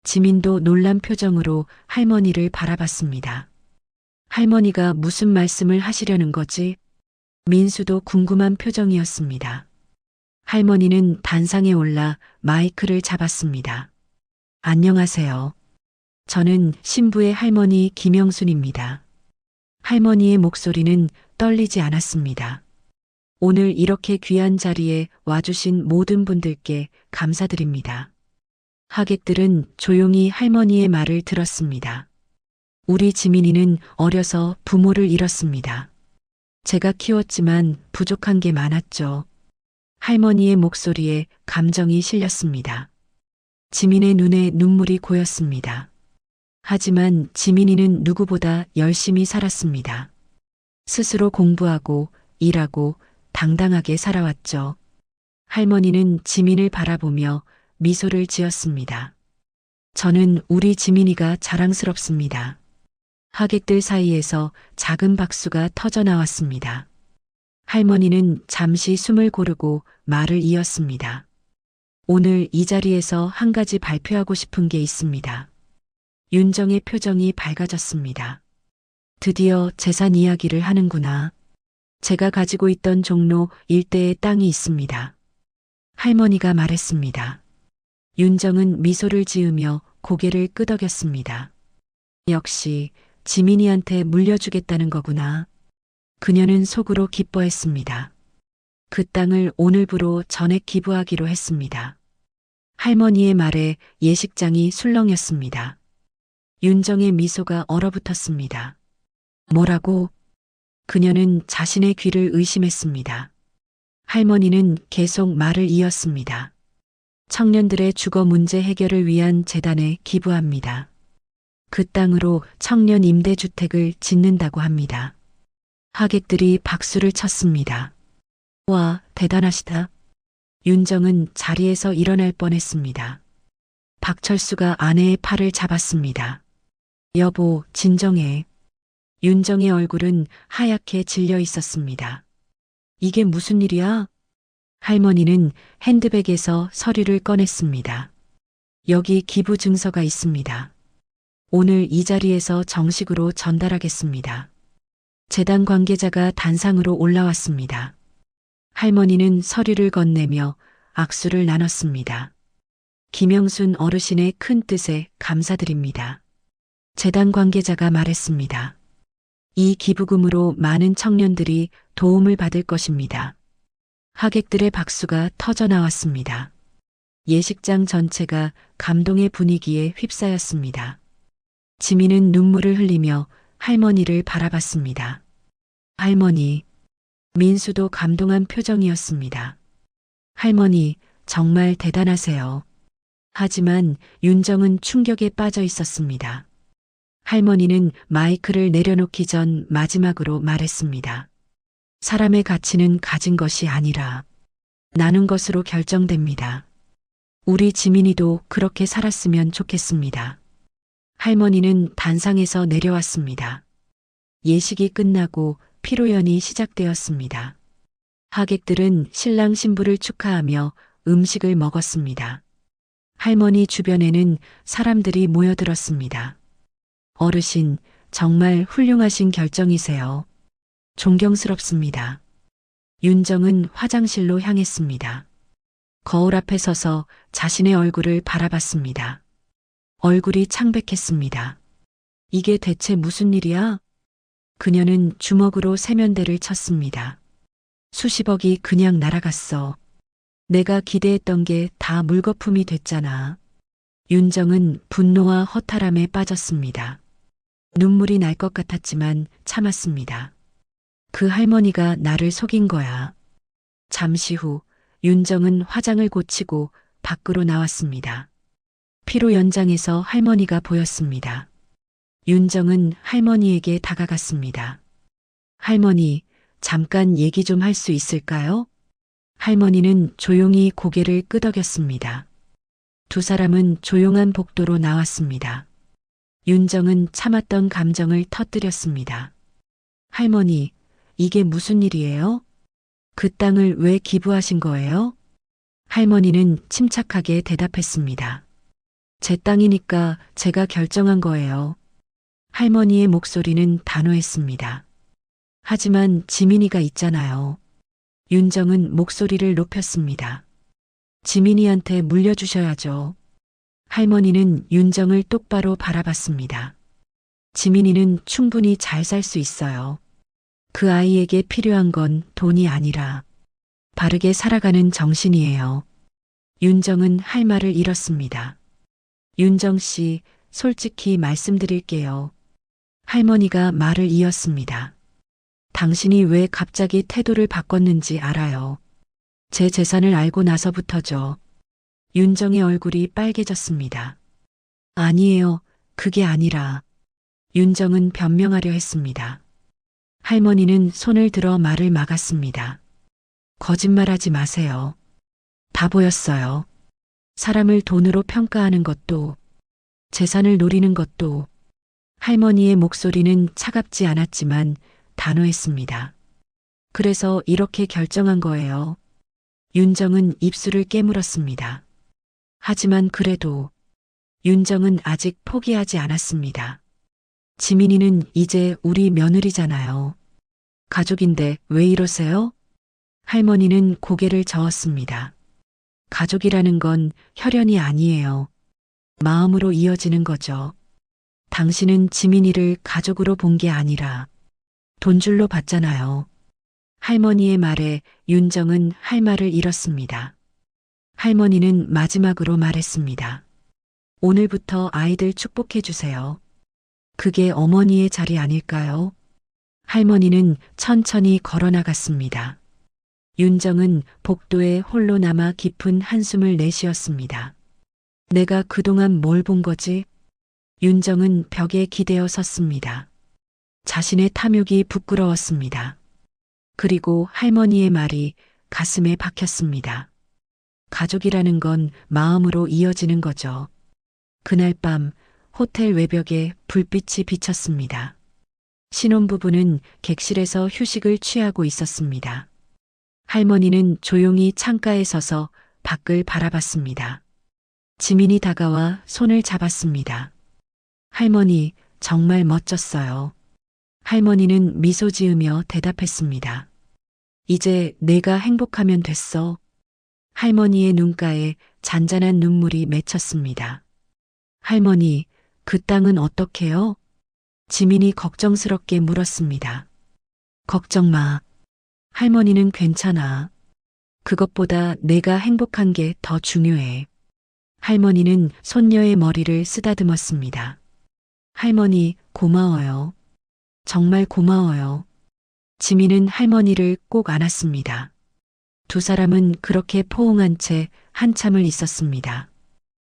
[SPEAKER 1] 지민도 놀란 표정으로 할머니를 바라봤습니다. 할머니가 무슨 말씀을 하시려는 거지? 민수도 궁금한 표정이었습니다. 할머니는 단상에 올라 마이크를 잡았습니다. 안녕하세요. 저는 신부의 할머니 김영순입니다. 할머니의 목소리는 떨리지 않았습니다. 오늘 이렇게 귀한 자리에 와주신 모든 분들께 감사드립니다. 하객들은 조용히 할머니의 말을 들었습니다. 우리 지민이는 어려서 부모를 잃었습니다. 제가 키웠지만 부족한 게 많았죠. 할머니의 목소리에 감정이 실렸습니다. 지민의 눈에 눈물이 고였습니다. 하지만 지민이는 누구보다 열심히 살았습니다. 스스로 공부하고 일하고 당당하게 살아왔죠. 할머니는 지민을 바라보며 미소를 지었습니다. 저는 우리 지민이가 자랑스럽습니다. 하객들 사이에서 작은 박수가 터져 나왔습니다. 할머니는 잠시 숨을 고르고 말을 이었습니다. 오늘 이 자리에서 한 가지 발표하고 싶은 게 있습니다. 윤정의 표정이 밝아졌습니다. 드디어 재산 이야기를 하는구나. 제가 가지고 있던 종로 일대의 땅이 있습니다. 할머니가 말했습니다. 윤정은 미소를 지으며 고개를 끄덕였습니다. 역시 지민이한테 물려주겠다는 거구나. 그녀는 속으로 기뻐했습니다. 그 땅을 오늘부로 전액 기부하기로 했습니다. 할머니의 말에 예식장이 술렁였습니다. 윤정의 미소가 얼어붙었습니다. 뭐라고? 그녀는 자신의 귀를 의심했습니다. 할머니는 계속 말을 이었습니다. 청년들의 주거 문제 해결을 위한 재단에 기부합니다. 그 땅으로 청년 임대주택을 짓는다고 합니다. 하객들이 박수를 쳤습니다. 와, 대단하시다. 윤정은 자리에서 일어날 뻔했습니다. 박철수가 아내의 팔을 잡았습니다. 여보, 진정해. 윤정의 얼굴은 하얗게 질려 있었습니다. 이게 무슨 일이야? 할머니는 핸드백에서 서류를 꺼냈습니다. 여기 기부 증서가 있습니다. 오늘 이 자리에서 정식으로 전달하겠습니다. 재단 관계자가 단상으로 올라왔습니다. 할머니는 서류를 건네며 악수를 나눴습니다. 김영순 어르신의 큰 뜻에 감사드립니다. 재단 관계자가 말했습니다. 이 기부금으로 많은 청년들이 도움을 받을 것입니다. 하객들의 박수가 터져 나왔습니다. 예식장 전체가 감동의 분위기에 휩싸였습니다. 지민은 눈물을 흘리며 할머니를 바라봤습니다. 할머니, 민수도 감동한 표정이었습니다. 할머니, 정말 대단하세요. 하지만 윤정은 충격에 빠져 있었습니다. 할머니는 마이크를 내려놓기 전 마지막으로 말했습니다. 사람의 가치는 가진 것이 아니라 나눈 것으로 결정됩니다. 우리 지민이도 그렇게 살았으면 좋겠습니다. 할머니는 단상에서 내려왔습니다. 예식이 끝나고 피로연이 시작되었습니다. 하객들은 신랑 신부를 축하하며 음식을 먹었습니다. 할머니 주변에는 사람들이 모여들었습니다. 어르신, 정말 훌륭하신 결정이세요. 존경스럽습니다. 윤정은 화장실로 향했습니다. 거울 앞에 서서 자신의 얼굴을 바라봤습니다. 얼굴이 창백했습니다. 이게 대체 무슨 일이야? 그녀는 주먹으로 세면대를 쳤습니다. 수십억이 그냥 날아갔어. 내가 기대했던 게 다 물거품이 됐잖아. 윤정은 분노와 허탈함에 빠졌습니다. 눈물이 날 것 같았지만 참았습니다. 그 할머니가 나를 속인 거야. 잠시 후 윤정은 화장을 고치고 밖으로 나왔습니다. 피로 연장에서 할머니가 보였습니다. 윤정은 할머니에게 다가갔습니다. 할머니, 잠깐 얘기 좀 할 수 있을까요? 할머니는 조용히 고개를 끄덕였습니다. 두 사람은 조용한 복도로 나왔습니다. 윤정은 참았던 감정을 터뜨렸습니다. 할머니, 이게 무슨 일이에요? 그 땅을 왜 기부하신 거예요? 할머니는 침착하게 대답했습니다. 제 땅이니까 제가 결정한 거예요. 할머니의 목소리는 단호했습니다. 하지만 지민이가 있잖아요. 윤정은 목소리를 높였습니다. 지민이한테 물려주셔야죠. 할머니는 윤정을 똑바로 바라봤습니다. 지민이는 충분히 잘 살 수 있어요. 그 아이에게 필요한 건 돈이 아니라 바르게 살아가는 정신이에요. 윤정은 할 말을 잃었습니다. 윤정 씨, 솔직히 말씀드릴게요. 할머니가 말을 이었습니다. 당신이 왜 갑자기 태도를 바꿨는지 알아요. 제 재산을 알고 나서부터죠. 윤정의 얼굴이 빨개졌습니다. 아니에요. 그게 아니라. 윤정은 변명하려 했습니다. 할머니는 손을 들어 말을 막았습니다. 거짓말하지 마세요. 다 보였어요. 사람을 돈으로 평가하는 것도, 재산을 노리는 것도. 할머니의 목소리는 차갑지 않았지만 단호했습니다. 그래서 이렇게 결정한 거예요. 윤정은 입술을 깨물었습니다. 하지만 그래도 윤정은 아직 포기하지 않았습니다. 지민이는 이제 우리 며느리잖아요. 가족인데 왜 이러세요? 할머니는 고개를 저었습니다. 가족이라는 건 혈연이 아니에요. 마음으로 이어지는 거죠. 당신은 지민이를 가족으로 본 게 아니라 돈줄로 봤잖아요. 할머니의 말에 윤정은 할 말을 잃었습니다. 할머니는 마지막으로 말했습니다. 오늘부터 아이들 축복해 주세요. 그게 어머니의 자리 아닐까요? 할머니는 천천히 걸어 나갔습니다. 윤정은 복도에 홀로 남아 깊은 한숨을 내쉬었습니다. 내가 그동안 뭘 본 거지? 윤정은 벽에 기대어 섰습니다. 자신의 탐욕이 부끄러웠습니다. 그리고 할머니의 말이 가슴에 박혔습니다. 가족이라는 건 마음으로 이어지는 거죠. 그날 밤 호텔 외벽에 불빛이 비쳤습니다. 신혼부부는 객실에서 휴식을 취하고 있었습니다. 할머니는 조용히 창가에 서서 밖을 바라봤습니다. 지민이 다가와 손을 잡았습니다. 할머니, 정말 멋졌어요. 할머니는 미소 지으며 대답했습니다. 이제 내가 행복하면 됐어. 할머니의 눈가에 잔잔한 눈물이 맺혔습니다. 할머니, 그 땅은 어떡해요? 지민이 걱정스럽게 물었습니다. 걱정 마. 할머니는 괜찮아. 그것보다 내가 행복한 게 더 중요해. 할머니는 손녀의 머리를 쓰다듬었습니다. 할머니, 고마워요. 정말 고마워요. 지민은 할머니를 꼭 안았습니다. 두 사람은 그렇게 포옹한 채 한참을 있었습니다.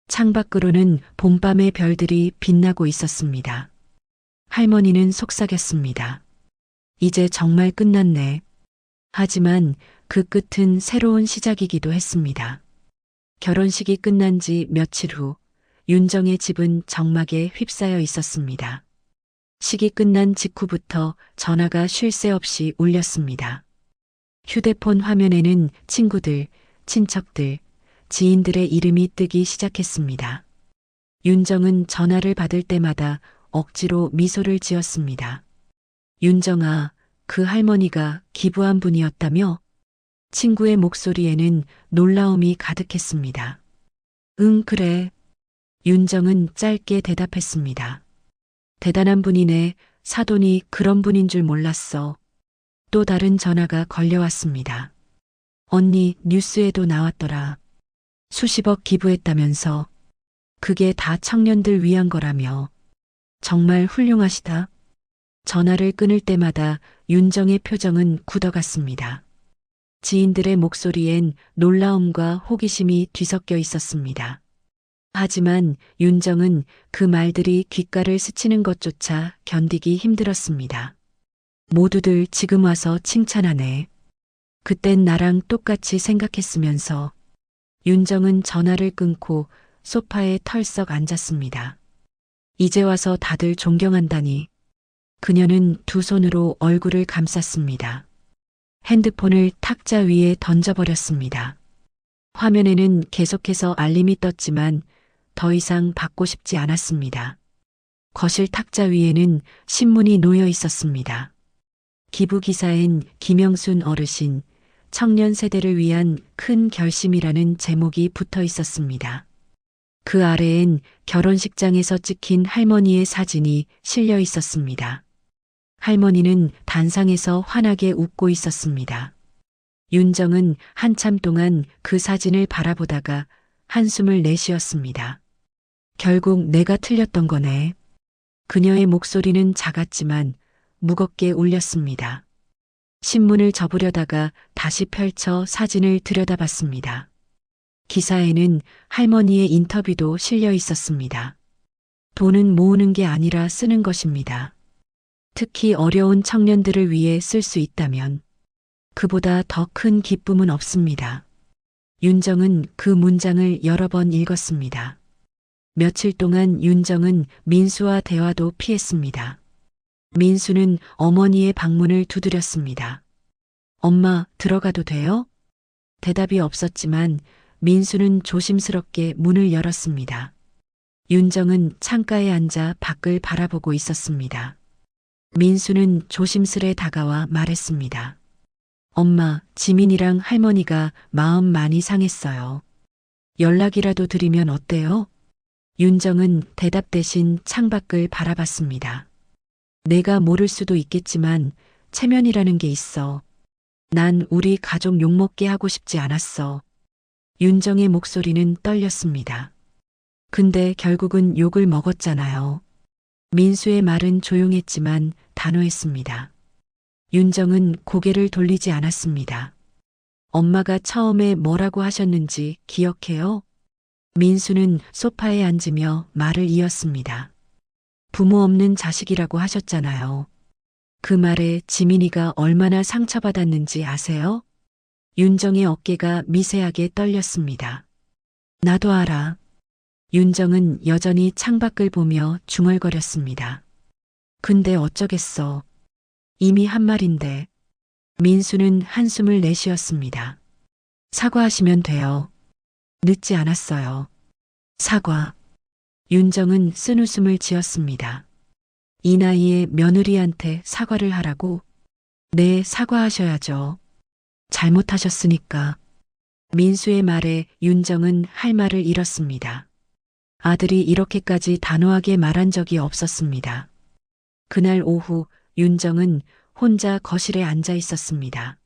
[SPEAKER 1] 창밖으로는 봄밤의 별들이 빛나고 있었습니다. 할머니는 속삭였습니다. 이제 정말 끝났네. 하지만 그 끝은 새로운 시작이기도 했습니다. 결혼식이 끝난 지 며칠 후 윤정의 집은 정막에 휩싸여 있었습니다. 식이 끝난 직후부터 전화가 쉴 새 없이 울렸습니다. 휴대폰 화면에는 친구들, 친척들, 지인들의 이름이 뜨기 시작했습니다. 윤정은 전화를 받을 때마다 억지로 미소를 지었습니다. 윤정아, 그 할머니가 기부한 분이었다며? 친구의 목소리에는 놀라움이 가득했습니다. 응, 그래. 윤정은 짧게 대답했습니다. 대단한 분이네. 사돈이 그런 분인 줄 몰랐어. 또 다른 전화가 걸려왔습니다. 언니, 뉴스에도 나왔더라. 수십억 기부했다면서. 그게 다 청년들 위한 거라며. 정말 훌륭하시다. 전화를 끊을 때마다 윤정의 표정은 굳어갔습니다. 지인들의 목소리엔 놀라움과 호기심이 뒤섞여 있었습니다. 하지만 윤정은 그 말들이 귓가를 스치는 것조차 견디기 힘들었습니다. 모두들 지금 와서 칭찬하네. 그땐 나랑 똑같이 생각했으면서. 윤정은 전화를 끊고 소파에 털썩 앉았습니다. 이제 와서 다들 존경한다니. 그녀는 두 손으로 얼굴을 감쌌습니다. 핸드폰을 탁자 위에 던져버렸습니다. 화면에는 계속해서 알림이 떴지만 더 이상 받고 싶지 않았습니다. 거실 탁자 위에는 신문이 놓여 있었습니다. 기부 기사엔 김영순 어르신, 청년 세대를 위한 큰 결심이라는 제목이 붙어 있었습니다. 그 아래엔 결혼식장에서 찍힌 할머니의 사진이 실려 있었습니다. 할머니는 단상에서 환하게 웃고 있었습니다. 윤정은 한참 동안 그 사진을 바라보다가 한숨을 내쉬었습니다. 결국 내가 틀렸던 거네. 그녀의 목소리는 작았지만 무겁게 울렸습니다. 신문을 접으려다가 다시 펼쳐 사진을 들여다봤습니다. 기사에는 할머니의 인터뷰도 실려 있었습니다. 돈은 모으는 게 아니라 쓰는 것입니다. 특히 어려운 청년들을 위해 쓸 수 있다면 그보다 더 큰 기쁨은 없습니다. 윤정은 그 문장을 여러 번 읽었습니다. 며칠 동안 윤정은 민수와 대화도 피했습니다. 민수는 어머니의 방문을 두드렸습니다. 엄마, 들어가도 돼요? 대답이 없었지만 민수는 조심스럽게 문을 열었습니다. 윤정은 창가에 앉아 밖을 바라보고 있었습니다. 민수는 조심스레 다가와 말했습니다. 엄마, 지민이랑 할머니가 마음 많이 상했어요. 연락이라도 드리면 어때요? 윤정은 대답 대신 창밖을 바라봤습니다. 내가 모를 수도 있겠지만 체면이라는 게 있어. 난 우리 가족 욕먹게 하고 싶지 않았어. 윤정의 목소리는 떨렸습니다. 근데 결국은 욕을 먹었잖아요. 민수의 말은 조용했지만 단호했습니다. 윤정은 고개를 돌리지 않았습니다. 엄마가 처음에 뭐라고 하셨는지 기억해요? 민수는 소파에 앉으며 말을 이었습니다. 부모 없는 자식이라고 하셨잖아요. 그 말에 지민이가 얼마나 상처받았는지 아세요? 윤정의 어깨가 미세하게 떨렸습니다. 나도 알아. 윤정은 여전히 창밖을 보며 중얼거렸습니다. 근데 어쩌겠어. 이미 한 말인데. 민수는 한숨을 내쉬었습니다. 사과하시면 돼요. 늦지 않았어요. 사과. 윤정은 쓴웃음을 지었습니다. 이 나이에 며느리한테 사과를 하라고? 네, 사과하셔야죠. 잘못하셨으니까. 민수의 말에 윤정은 할 말을 잃었습니다. 아들이 이렇게까지 단호하게 말한 적이 없었습니다. 그날 오후 윤정은 혼자 거실에 앉아 있었습니다.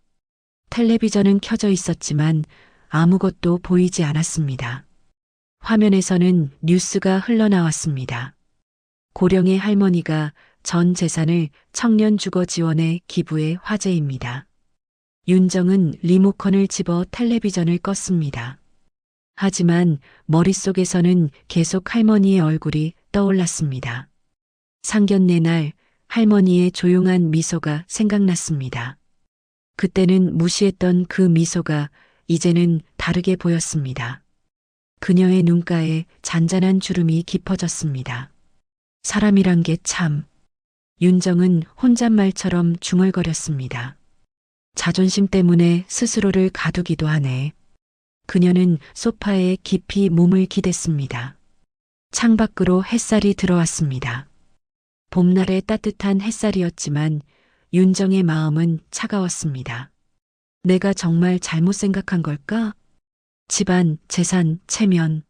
[SPEAKER 1] 텔레비전은 켜져 있었지만 아무것도 보이지 않았습니다. 화면에서는 뉴스가 흘러나왔습니다. 고령의 할머니가 전 재산을 청년 주거 지원에 기부해 화제입니다. 윤정은 리모컨을 집어 텔레비전을 껐습니다. 하지만 머릿속에서는 계속 할머니의 얼굴이 떠올랐습니다. 상견례 날 할머니의 조용한 미소가 생각났습니다. 그때는 무시했던 그 미소가 이제는 다르게 보였습니다. 그녀의 눈가에 잔잔한 주름이 깊어졌습니다. 사람이란 게 참. 윤정은 혼잣말처럼 중얼거렸습니다. 자존심 때문에 스스로를 가두기도 하네. 그녀는 소파에 깊이 몸을 기댔습니다. 창밖으로 햇살이 들어왔습니다. 봄날의 따뜻한 햇살이었지만 윤정의 마음은 차가웠습니다. 내가 정말 잘못 생각한 걸까? 집안, 재산, 체면.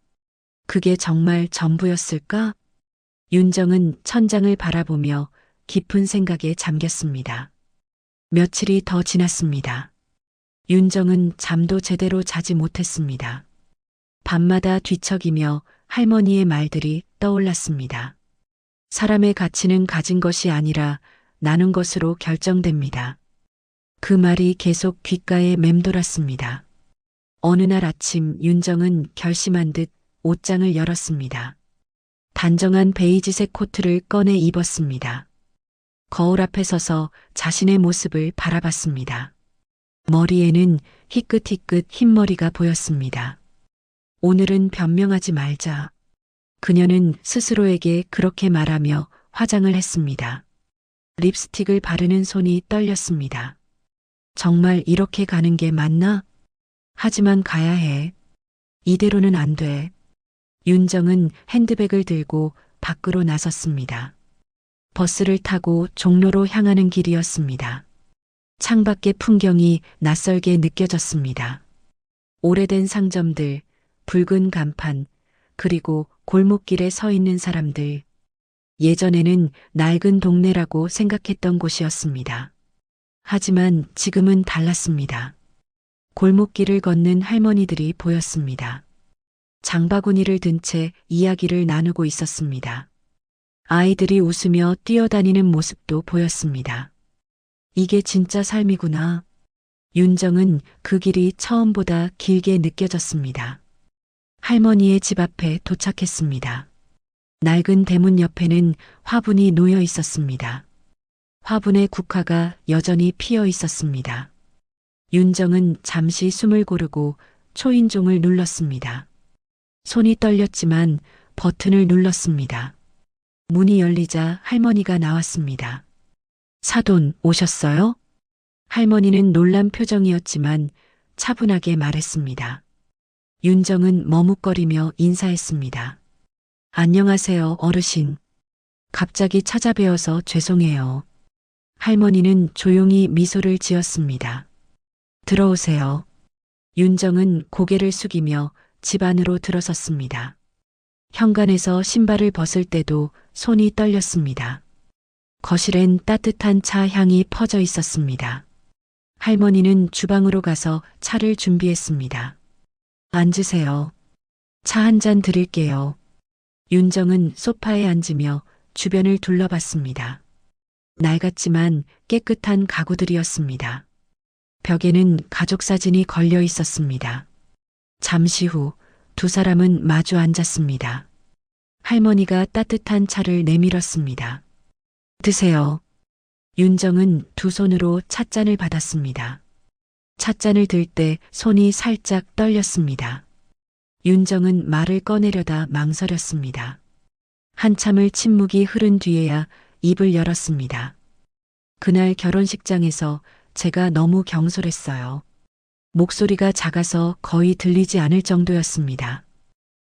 [SPEAKER 1] 그게 정말 전부였을까? 윤정은 천장을 바라보며 깊은 생각에 잠겼습니다. 며칠이 더 지났습니다. 윤정은 잠도 제대로 자지 못했습니다. 밤마다 뒤척이며 할머니의 말들이 떠올랐습니다. 사람의 가치는 가진 것이 아니라 나눈 것으로 결정됩니다. 그 말이 계속 귓가에 맴돌았습니다. 어느 날 아침 윤정은 결심한 듯 옷장을 열었습니다. 단정한 베이지색 코트를 꺼내 입었습니다. 거울 앞에 서서 자신의 모습을 바라봤습니다. 머리에는 희끗희끗 흰머리가 보였습니다. 오늘은 변명하지 말자. 그녀는 스스로에게 그렇게 말하며 화장을 했습니다. 립스틱을 바르는 손이 떨렸습니다. 정말 이렇게 가는 게 맞나? 하지만 가야 해. 이대로는 안 돼. 윤정은 핸드백을 들고 밖으로 나섰습니다. 버스를 타고 종로로 향하는 길이었습니다. 창밖의 풍경이 낯설게 느껴졌습니다. 오래된 상점들, 붉은 간판, 그리고 골목길에 서 있는 사람들. 예전에는 낡은 동네라고 생각했던 곳이었습니다. 하지만 지금은 달랐습니다. 골목길을 걷는 할머니들이 보였습니다. 장바구니를 든 채 이야기를 나누고 있었습니다. 아이들이 웃으며 뛰어다니는 모습도 보였습니다. 이게 진짜 삶이구나. 윤정은 그 길이 처음보다 길게 느껴졌습니다. 할머니의 집 앞에 도착했습니다. 낡은 대문 옆에는 화분이 놓여 있었습니다. 화분에 국화가 여전히 피어 있었습니다. 윤정은 잠시 숨을 고르고 초인종을 눌렀습니다. 손이 떨렸지만 버튼을 눌렀습니다. 문이 열리자 할머니가 나왔습니다. 사돈 오셨어요? 할머니는 놀란 표정이었지만 차분하게 말했습니다. 윤정은 머뭇거리며 인사했습니다. 안녕하세요, 어르신. 갑자기 찾아뵈어서 죄송해요. 할머니는 조용히 미소를 지었습니다. 들어오세요. 윤정은 고개를 숙이며 집 안으로 들어섰습니다. 현관에서 신발을 벗을 때도 손이 떨렸습니다. 거실엔 따뜻한 차 향이 퍼져 있었습니다. 할머니는 주방으로 가서 차를 준비했습니다. 앉으세요. 차 한 잔 드릴게요. 윤정은 소파에 앉으며 주변을 둘러봤습니다. 낡았지만 깨끗한 가구들이었습니다. 벽에는 가족 사진이 걸려 있었습니다. 잠시 후 두 사람은 마주 앉았습니다. 할머니가 따뜻한 차를 내밀었습니다. 드세요. 윤정은 두 손으로 찻잔을 받았습니다. 찻잔을 들 때 손이 살짝 떨렸습니다. 윤정은 말을 꺼내려다 망설였습니다. 한참을 침묵이 흐른 뒤에야 입을 열었습니다. 그날 결혼식장에서 제가 너무 경솔했어요. 목소리가 작아서 거의 들리지 않을 정도였습니다.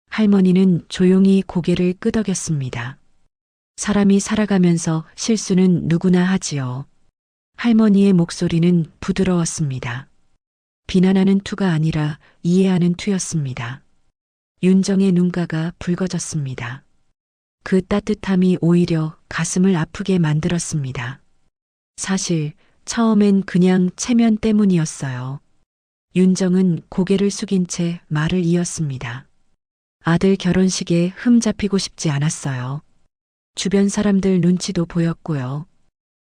[SPEAKER 1] 할머니는 조용히 고개를 끄덕였습니다. 사람이 살아가면서 실수는 누구나 하지요. 할머니의 목소리는 부드러웠습니다. 비난하는 투가 아니라 이해하는 투였습니다. 윤정의 눈가가 붉어졌습니다. 그 따뜻함이 오히려 가슴을 아프게 만들었습니다. 사실 처음엔 그냥 체면 때문이었어요. 윤정은 고개를 숙인 채 말을 이었습니다. 아들 결혼식에 흠 잡히고 싶지 않았어요. 주변 사람들 눈치도 보였고요.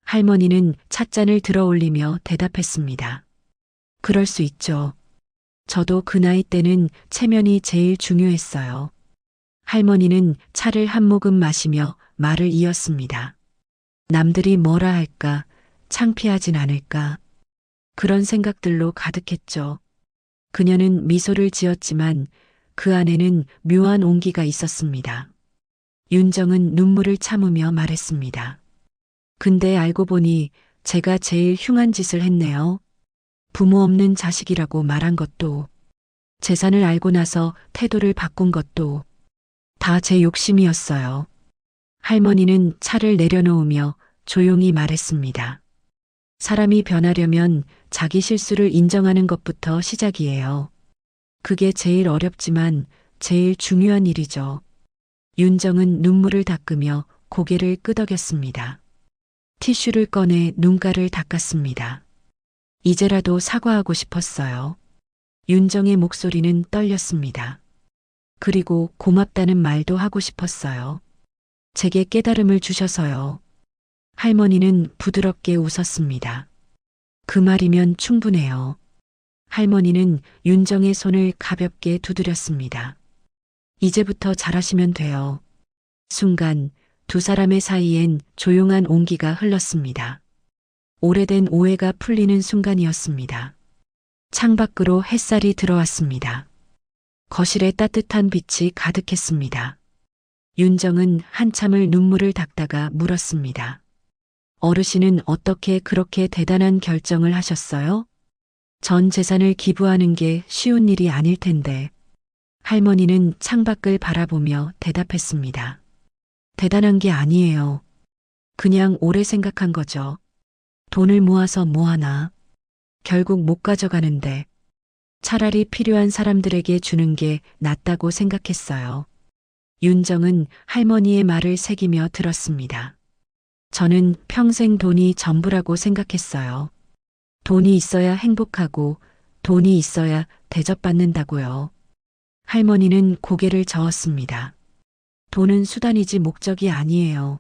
[SPEAKER 1] 할머니는 찻잔을 들어 올리며 대답했습니다. 그럴 수 있죠. 저도 그 나이 때는 체면이 제일 중요했어요. 할머니는 차를 한 모금 마시며 말을 이었습니다. 남들이 뭐라 할까, 창피하진 않을까. 그런 생각들로 가득했죠. 그녀는 미소를 지었지만 그 안에는 묘한 온기가 있었습니다. 윤정은 눈물을 참으며 말했습니다. 근데 알고 보니 제가 제일 흉한 짓을 했네요. 부모 없는 자식이라고 말한 것도, 재산을 알고 나서 태도를 바꾼 것도 다 제 욕심이었어요. 할머니는 차를 내려놓으며 조용히 말했습니다. 사람이 변하려면 자기 실수를 인정하는 것부터 시작이에요. 그게 제일 어렵지만 제일 중요한 일이죠. 윤정은 눈물을 닦으며 고개를 끄덕였습니다. 티슈를 꺼내 눈가를 닦았습니다. 이제라도 사과하고 싶었어요. 윤정의 목소리는 떨렸습니다. 그리고 고맙다는 말도 하고 싶었어요. 제게 깨달음을 주셔서요. 할머니는 부드럽게 웃었습니다. 그 말이면 충분해요. 할머니는 윤정의 손을 가볍게 두드렸습니다. 이제부터 잘하시면 돼요. 순간 두 사람의 사이엔 조용한 온기가 흘렀습니다. 오래된 오해가 풀리는 순간이었습니다. 창밖으로 햇살이 들어왔습니다. 거실에 따뜻한 빛이 가득했습니다. 윤정은 한참을 눈물을 닦다가 물었습니다. 어르신은 어떻게 그렇게 대단한 결정을 하셨어요? 전 재산을 기부하는 게 쉬운 일이 아닐 텐데. 할머니는 창밖을 바라보며 대답했습니다. 대단한 게 아니에요. 그냥 오래 생각한 거죠. 돈을 모아서 뭐하나. 결국 못 가져가는데 차라리 필요한 사람들에게 주는 게 낫다고 생각했어요. 윤정은 할머니의 말을 새기며 들었습니다. 저는 평생 돈이 전부라고 생각했어요. 돈이 있어야 행복하고 돈이 있어야 대접받는다고요. 할머니는 고개를 저었습니다. 돈은 수단이지 목적이 아니에요.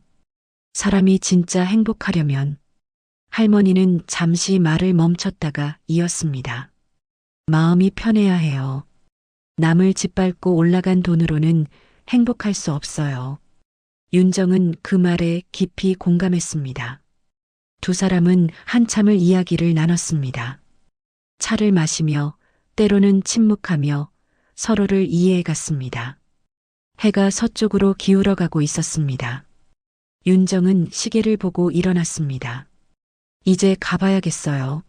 [SPEAKER 1] 사람이 진짜 행복하려면. 할머니는 잠시 말을 멈췄다가 이었습니다. 마음이 편해야 해요. 남을 짓밟고 올라간 돈으로는 행복할 수 없어요. 윤정은 그 말에 깊이 공감했습니다. 두 사람은 한참을 이야기를 나눴습니다. 차를 마시며 때로는 침묵하며 서로를 이해해 갔습니다. 해가 서쪽으로 기울어가고 있었습니다. 윤정은 시계를 보고 일어났습니다. 이제 가봐야겠어요.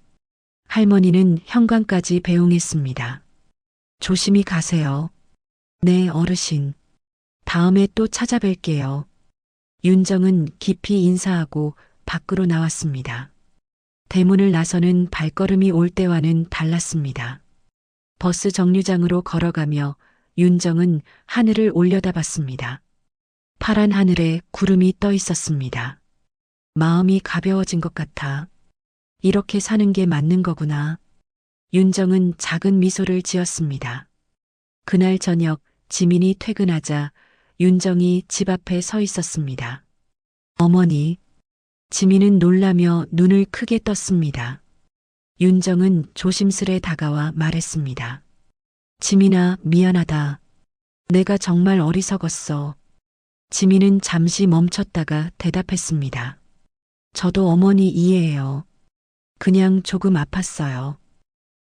[SPEAKER 1] 할머니는 현관까지 배웅했습니다. 조심히 가세요. 네, 어르신. 다음에 또 찾아뵐게요. 윤정은 깊이 인사하고 밖으로 나왔습니다. 대문을 나서는 발걸음이 올 때와는 달랐습니다. 버스 정류장으로 걸어가며 윤정은 하늘을 올려다봤습니다. 파란 하늘에 구름이 떠 있었습니다. 마음이 가벼워진 것 같아. 이렇게 사는 게 맞는 거구나. 윤정은 작은 미소를 지었습니다. 그날 저녁 지민이 퇴근하자 윤정이 집 앞에 서 있었습니다. 어머니. 지민은 놀라며 눈을 크게 떴습니다. 윤정은 조심스레 다가와 말했습니다. 지민아, 미안하다. 내가 정말 어리석었어. 지민은 잠시 멈췄다가 대답했습니다. 저도 어머니 이해해요. 그냥 조금 아팠어요.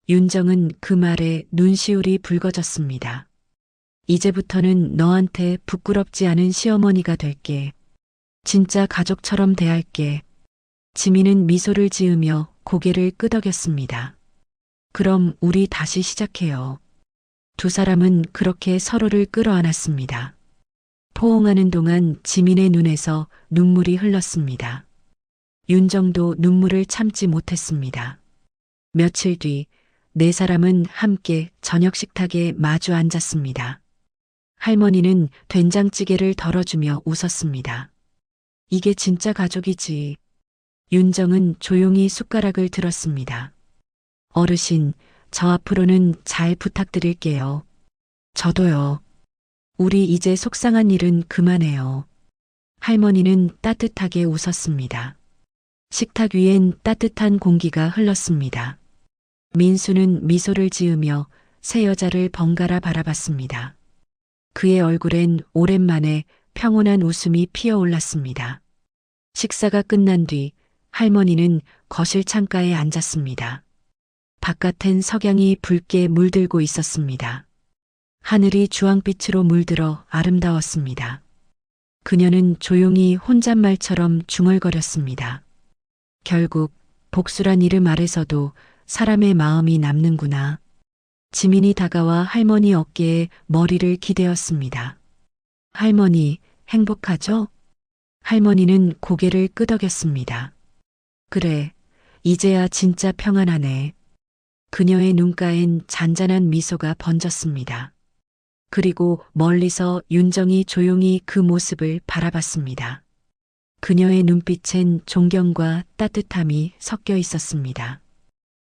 [SPEAKER 1] 윤정은 그 말에 눈시울이 붉어졌습니다. 이제부터는 너한테 부끄럽지 않은 시어머니가 될게. 진짜 가족처럼 대할게. 지민은 미소를 지으며 고개를 끄덕였습니다. 그럼 우리 다시 시작해요. 두 사람은 그렇게 서로를 끌어안았습니다. 포옹하는 동안 지민의 눈에서 눈물이 흘렀습니다. 윤정도 눈물을 참지 못했습니다. 며칠 뒤 네 사람은 함께 저녁 식탁에 마주 앉았습니다. 할머니는 된장찌개를 덜어주며 웃었습니다. 이게 진짜 가족이지. 윤정은 조용히 숟가락을 들었습니다. 어르신, 저 앞으로는 잘 부탁드릴게요. 저도요. 우리 이제 속상한 일은 그만해요. 할머니는 따뜻하게 웃었습니다. 식탁 위엔 따뜻한 공기가 흘렀습니다. 민수는 미소를 지으며 새 여자를 번갈아 바라봤습니다. 그의 얼굴엔 오랜만에 평온한 웃음이 피어올랐습니다. 식사가 끝난 뒤 할머니는 거실 창가에 앉았습니다. 바깥엔 석양이 붉게 물들고 있었습니다. 하늘이 주황빛으로 물들어 아름다웠습니다. 그녀는 조용히 혼잣말처럼 중얼거렸습니다. 결국 복수란 이름 아래서도 사람의 마음이 남는구나. 지민이 다가와 할머니 어깨에 머리를 기대었습니다. 할머니, 행복하죠? 할머니는 고개를 끄덕였습니다. 그래, 이제야 진짜 평안하네. 그녀의 눈가엔 잔잔한 미소가 번졌습니다. 그리고 멀리서 윤정이 조용히 그 모습을 바라봤습니다. 그녀의 눈빛엔 존경과 따뜻함이 섞여 있었습니다.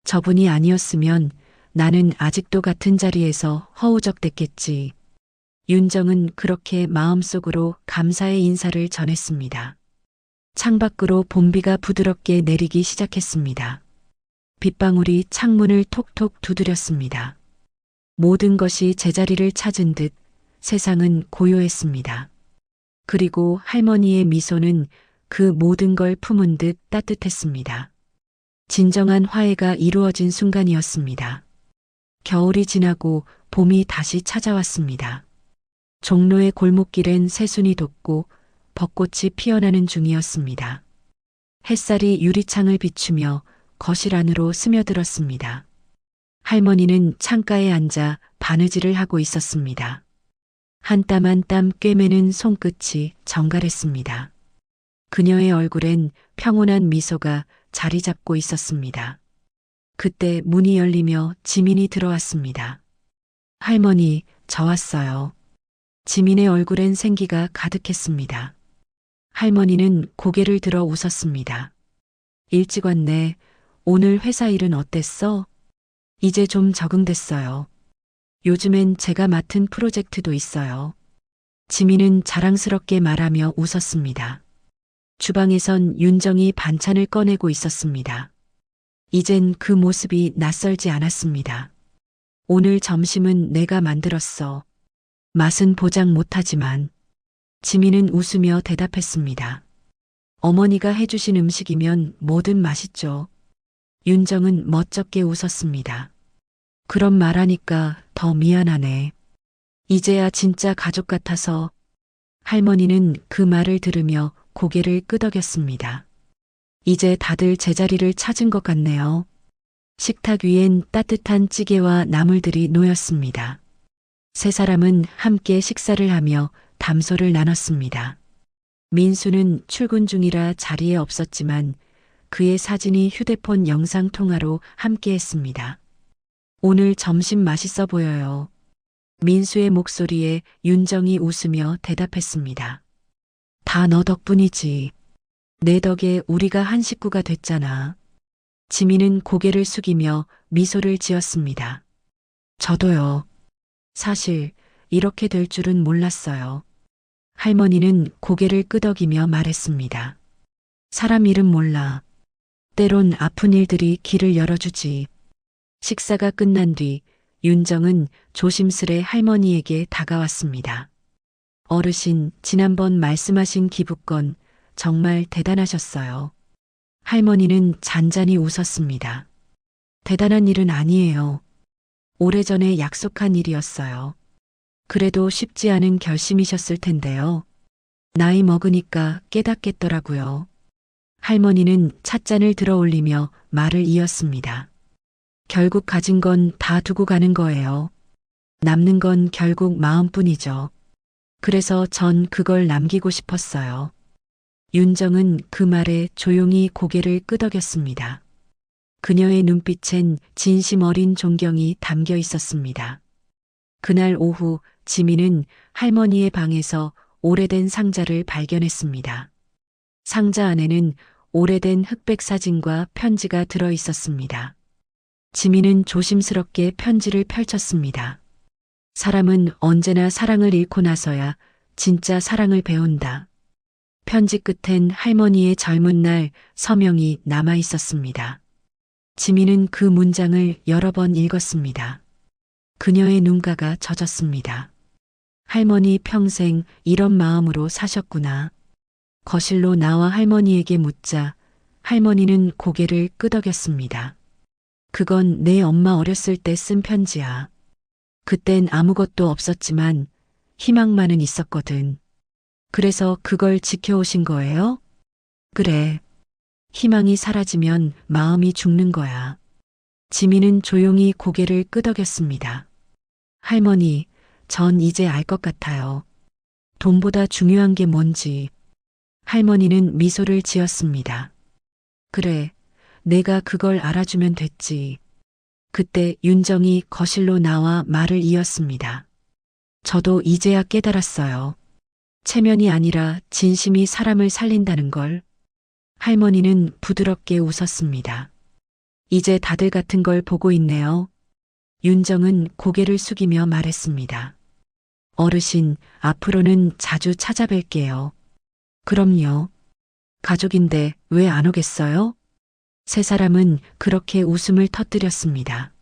[SPEAKER 1] 저분이 아니었으면 나는 아직도 같은 자리에서 허우적댔겠지. 윤정은 그렇게 마음속으로 감사의 인사를 전했습니다. 창밖으로 봄비가 부드럽게 내리기 시작했습니다. 빗방울이 창문을 톡톡 두드렸습니다. 모든 것이 제자리를 찾은 듯 세상은 고요했습니다. 그리고 할머니의 미소는 그 모든 걸 품은 듯 따뜻했습니다. 진정한 화해가 이루어진 순간이었습니다. 겨울이 지나고 봄이 다시 찾아왔습니다. 종로의 골목길엔 새순이 돋고 벚꽃이 피어나는 중이었습니다. 햇살이 유리창을 비추며 거실 안으로 스며들었습니다. 할머니는 창가에 앉아 바느질을 하고 있었습니다. 한 땀 한 땀 꿰매는 손끝이 정갈했습니다. 그녀의 얼굴엔 평온한 미소가 자리 잡고 있었습니다. 그때 문이 열리며 지민이 들어왔습니다. 할머니, 저 왔어요. 지민의 얼굴엔 생기가 가득했습니다. 할머니는 고개를 들어 웃었습니다. 일찍 왔네. 오늘 회사 일은 어땠어? 이제 좀 적응됐어요. 요즘엔 제가 맡은 프로젝트도 있어요. 지민은 자랑스럽게 말하며 웃었습니다. 주방에선 윤정이 반찬을 꺼내고 있었습니다. 이젠 그 모습이 낯설지 않았습니다. 오늘 점심은 내가 만들었어. 맛은 보장 못하지만. 지민은 웃으며 대답했습니다. 어머니가 해주신 음식이면 뭐든 맛있죠. 윤정은 멋쩍게 웃었습니다. 그런 말하니까 더 미안하네. 이제야 진짜 가족 같아서. 할머니는 그 말을 들으며 고개를 끄덕였습니다. 이제 다들 제자리를 찾은 것 같네요. 식탁 위엔 따뜻한 찌개와 나물들이 놓였습니다. 세 사람은 함께 식사를 하며 담소를 나눴습니다. 민수는 출근 중이라 자리에 없었지만 그의 사진이 휴대폰 영상 통화로 함께 했습니다. 오늘 점심 맛있어 보여요. 민수의 목소리에 윤정이 웃으며 대답했습니다. 다 너 덕분이지. 내 덕에 우리가 한 식구가 됐잖아. 지민은 고개를 숙이며 미소를 지었습니다. 저도요. 사실 이렇게 될 줄은 몰랐어요. 할머니는 고개를 끄덕이며 말했습니다. 사람 일은 몰라. 때론 아픈 일들이 길을 열어주지. 식사가 끝난 뒤 윤정은 조심스레 할머니에게 다가왔습니다. 어르신, 지난번 말씀하신 기부건 정말 대단하셨어요. 할머니는 잔잔히 웃었습니다. 대단한 일은 아니에요. 오래전에 약속한 일이었어요. 그래도 쉽지 않은 결심이셨을 텐데요. 나이 먹으니까 깨닫겠더라고요. 할머니는 찻잔을 들어 올리며 말을 이었습니다. 결국 가진 건 다 두고 가는 거예요. 남는 건 결국 마음뿐이죠. 그래서 전 그걸 남기고 싶었어요. 윤정은 그 말에 조용히 고개를 끄덕였습니다. 그녀의 눈빛엔 진심 어린 존경이 담겨 있었습니다. 그날 오후 지민은 할머니의 방에서 오래된 상자를 발견했습니다. 상자 안에는 오래된 흑백 사진과 편지가 들어 있었습니다. 지민은 조심스럽게 편지를 펼쳤습니다. 사람은 언제나 사랑을 잃고 나서야 진짜 사랑을 배운다. 편지 끝엔 할머니의 젊은 날 서명이 남아 있었습니다. 지민은 그 문장을 여러 번 읽었습니다. 그녀의 눈가가 젖었습니다. 할머니 평생 이런 마음으로 사셨구나. 거실로 나와 할머니에게 묻자 할머니는 고개를 끄덕였습니다. 그건 내 엄마 어렸을 때 쓴 편지야. 그땐 아무것도 없었지만 희망만은 있었거든. 그래서 그걸 지켜오신 거예요? 그래. 희망이 사라지면 마음이 죽는 거야. 지민은 조용히 고개를 끄덕였습니다. 할머니, 전 이제 알 것 같아요. 돈보다 중요한 게 뭔지. 할머니는 미소를 지었습니다. 그래, 내가 그걸 알아주면 됐지. 그때 윤정이 거실로 나와 말을 이었습니다. 저도 이제야 깨달았어요. 체면이 아니라 진심이 사람을 살린다는 걸. 할머니는 부드럽게 웃었습니다. 이제 다들 같은 걸 보고 있네요. 윤정은 고개를 숙이며 말했습니다. 어르신, 앞으로는 자주 찾아뵐게요. 그럼요. 가족인데 왜 안 오겠어요? 세 사람은 그렇게 웃음을 터뜨렸습니다.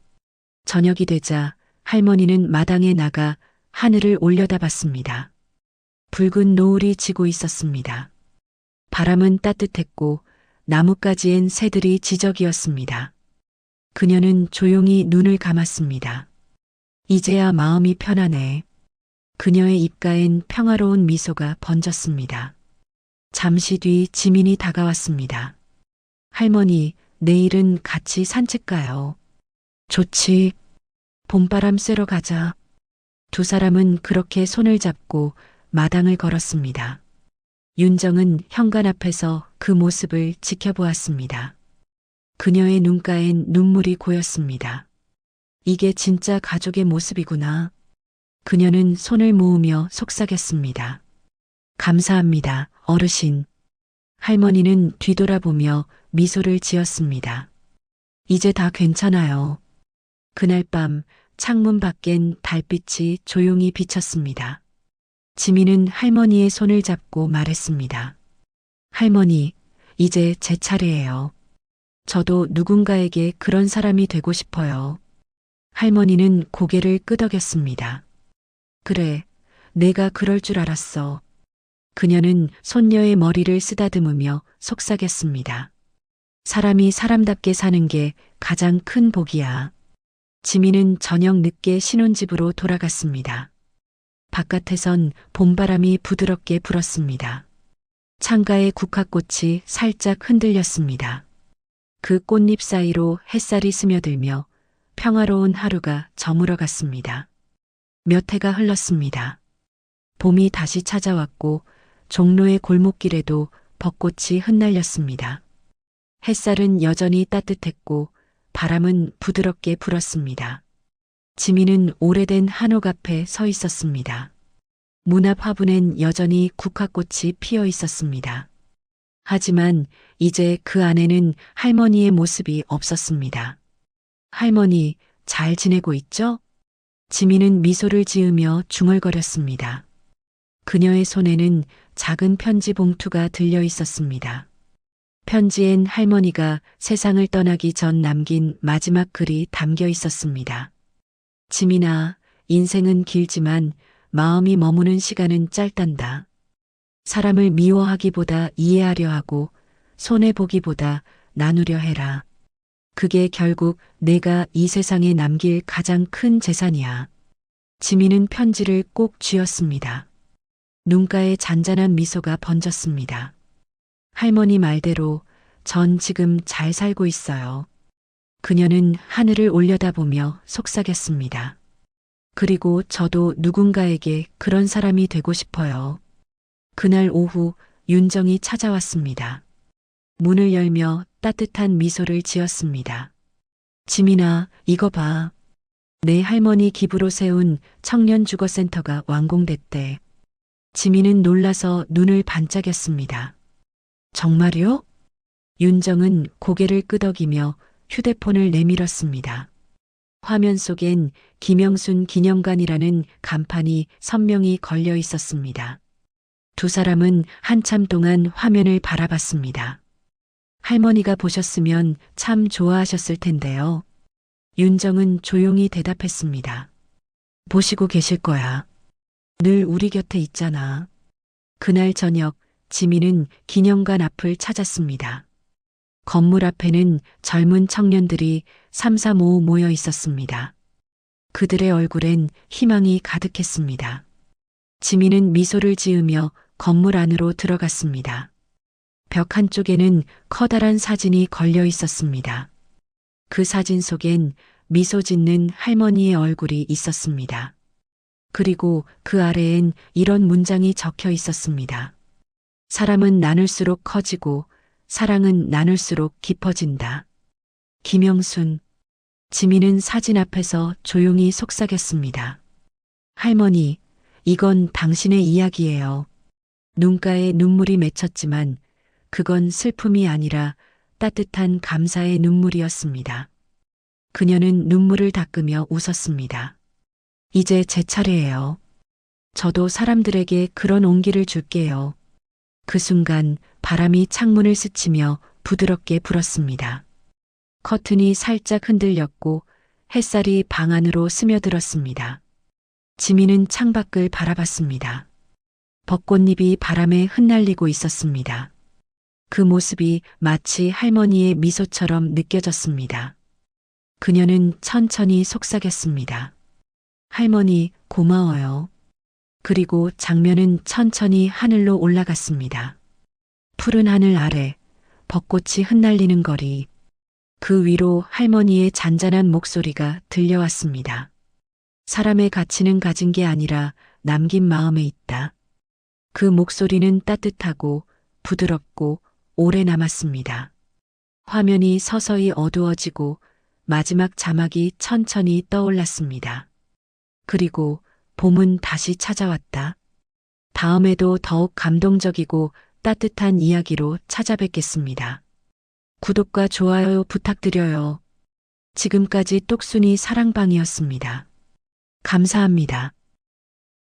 [SPEAKER 1] 저녁이 되자 할머니는 마당에 나가 하늘을 올려다봤습니다. 붉은 노을이 지고 있었습니다. 바람은 따뜻했고 나뭇가지엔 새들이 지저귀었습니다. 그녀는 조용히 눈을 감았습니다. 이제야 마음이 편하네. 그녀의 입가엔 평화로운 미소가 번졌습니다. 잠시 뒤 지민이 다가왔습니다. 할머니, 내일은 같이 산책 가요. 좋지. 봄바람 쐬러 가자. 두 사람은 그렇게 손을 잡고 마당을 걸었습니다. 윤정은 현관 앞에서 그 모습을 지켜보았습니다. 그녀의 눈가엔 눈물이 고였습니다. 이게 진짜 가족의 모습이구나. 그녀는 손을 모으며 속삭였습니다. 감사합니다, 어르신. 할머니는 뒤돌아보며 미소를 지었습니다. 이제 다 괜찮아요. 그날 밤 창문 밖엔 달빛이 조용히 비쳤습니다. 지민은 할머니의 손을 잡고 말했습니다. 할머니, 이제 제 차례예요. 저도 누군가에게 그런 사람이 되고 싶어요. 할머니는 고개를 끄덕였습니다. 그래, 내가 그럴 줄 알았어. 그녀는 손녀의 머리를 쓰다듬으며 속삭였습니다. 사람이 사람답게 사는 게 가장 큰 복이야. 지민은 저녁 늦게 신혼집으로 돌아갔습니다. 바깥에선 봄바람이 부드럽게 불었습니다. 창가의 국화꽃이 살짝 흔들렸습니다. 그 꽃잎 사이로 햇살이 스며들며 평화로운 하루가 저물어갔습니다. 몇 해가 흘렀습니다. 봄이 다시 찾아왔고 종로의 골목길에도 벚꽃이 흩날렸습니다. 햇살은 여전히 따뜻했고 바람은 부드럽게 불었습니다. 지민은 오래된 한옥 앞에 서 있었습니다. 문 앞 화분엔 여전히 국화꽃이 피어 있었습니다. 하지만 이제 그 안에는 할머니의 모습이 없었습니다. 할머니, 잘 지내고 있죠? 지민은 미소를 지으며 중얼거렸습니다. 그녀의 손에는 작은 편지 봉투가 들려 있었습니다. 편지엔 할머니가 세상을 떠나기 전 남긴 마지막 글이 담겨 있었습니다. 지민아, 인생은 길지만 마음이 머무는 시간은 짧단다. 사람을 미워하기보다 이해하려 하고 손해보기보다 나누려 해라. 그게 결국 내가 이 세상에 남길 가장 큰 재산이야. 지민은 편지를 꼭 쥐었습니다. 눈가에 잔잔한 미소가 번졌습니다. 할머니 말대로 전 지금 잘 살고 있어요. 그녀는 하늘을 올려다보며 속삭였습니다. 그리고 저도 누군가에게 그런 사람이 되고 싶어요. 그날 오후 윤정이 찾아왔습니다. 문을 열며 따뜻한 미소를 지었습니다. 지민아, 이거 봐. 내 할머니 기부로 세운 청년주거센터가 완공됐대. 지민은 놀라서 눈을 반짝였습니다. 정말요? 윤정은 고개를 끄덕이며 휴대폰을 내밀었습니다. 화면 속엔 김영순 기념관이라는 간판이 선명히 걸려 있었습니다. 두 사람은 한참 동안 화면을 바라봤습니다. 할머니가 보셨으면 참 좋아하셨을 텐데요. 윤정은 조용히 대답했습니다. 보시고 계실 거야. 늘 우리 곁에 있잖아. 그날 저녁 지민은 기념관 앞을 찾았습니다. 건물 앞에는 젊은 청년들이 삼삼오오 모여 있었습니다. 그들의 얼굴엔 희망이 가득했습니다. 지민은 미소를 지으며 건물 안으로 들어갔습니다. 벽 한쪽에는 커다란 사진이 걸려 있었습니다. 그 사진 속엔 미소 짓는 할머니의 얼굴이 있었습니다. 그리고 그 아래엔 이런 문장이 적혀 있었습니다. 사람은 나눌수록 커지고 사랑은 나눌수록 깊어진다. 김영순. 지민은 사진 앞에서 조용히 속삭였습니다. 할머니, 이건 당신의 이야기예요. 눈가에 눈물이 맺혔지만 그건 슬픔이 아니라 따뜻한 감사의 눈물이었습니다. 그녀는 눈물을 닦으며 웃었습니다. 이제 제 차례예요. 저도 사람들에게 그런 온기를 줄게요. 그 순간 바람이 창문을 스치며 부드럽게 불었습니다. 커튼이 살짝 흔들렸고 햇살이 방 안으로 스며들었습니다. 지민은 창밖을 바라봤습니다. 벚꽃잎이 바람에 흩날리고 있었습니다. 그 모습이 마치 할머니의 미소처럼 느껴졌습니다. 그녀는 천천히 속삭였습니다. 할머니, 고마워요. 그리고 장면은 천천히 하늘로 올라갔습니다. 푸른 하늘 아래 벚꽃이 흩날리는 거리, 그 위로 할머니의 잔잔한 목소리가 들려왔습니다. 사람의 가치는 가진 게 아니라 남긴 마음에 있다. 그 목소리는 따뜻하고 부드럽고 오래 남았습니다. 화면이 서서히 어두워지고 마지막 자막이 천천히 떠올랐습니다. 그리고 봄은 다시 찾아왔다. 다음에도 더욱 감동적이고 따뜻한 이야기로 찾아뵙겠습니다. 구독과 좋아요 부탁드려요. 지금까지 똑순이 사랑방이었습니다. 감사합니다.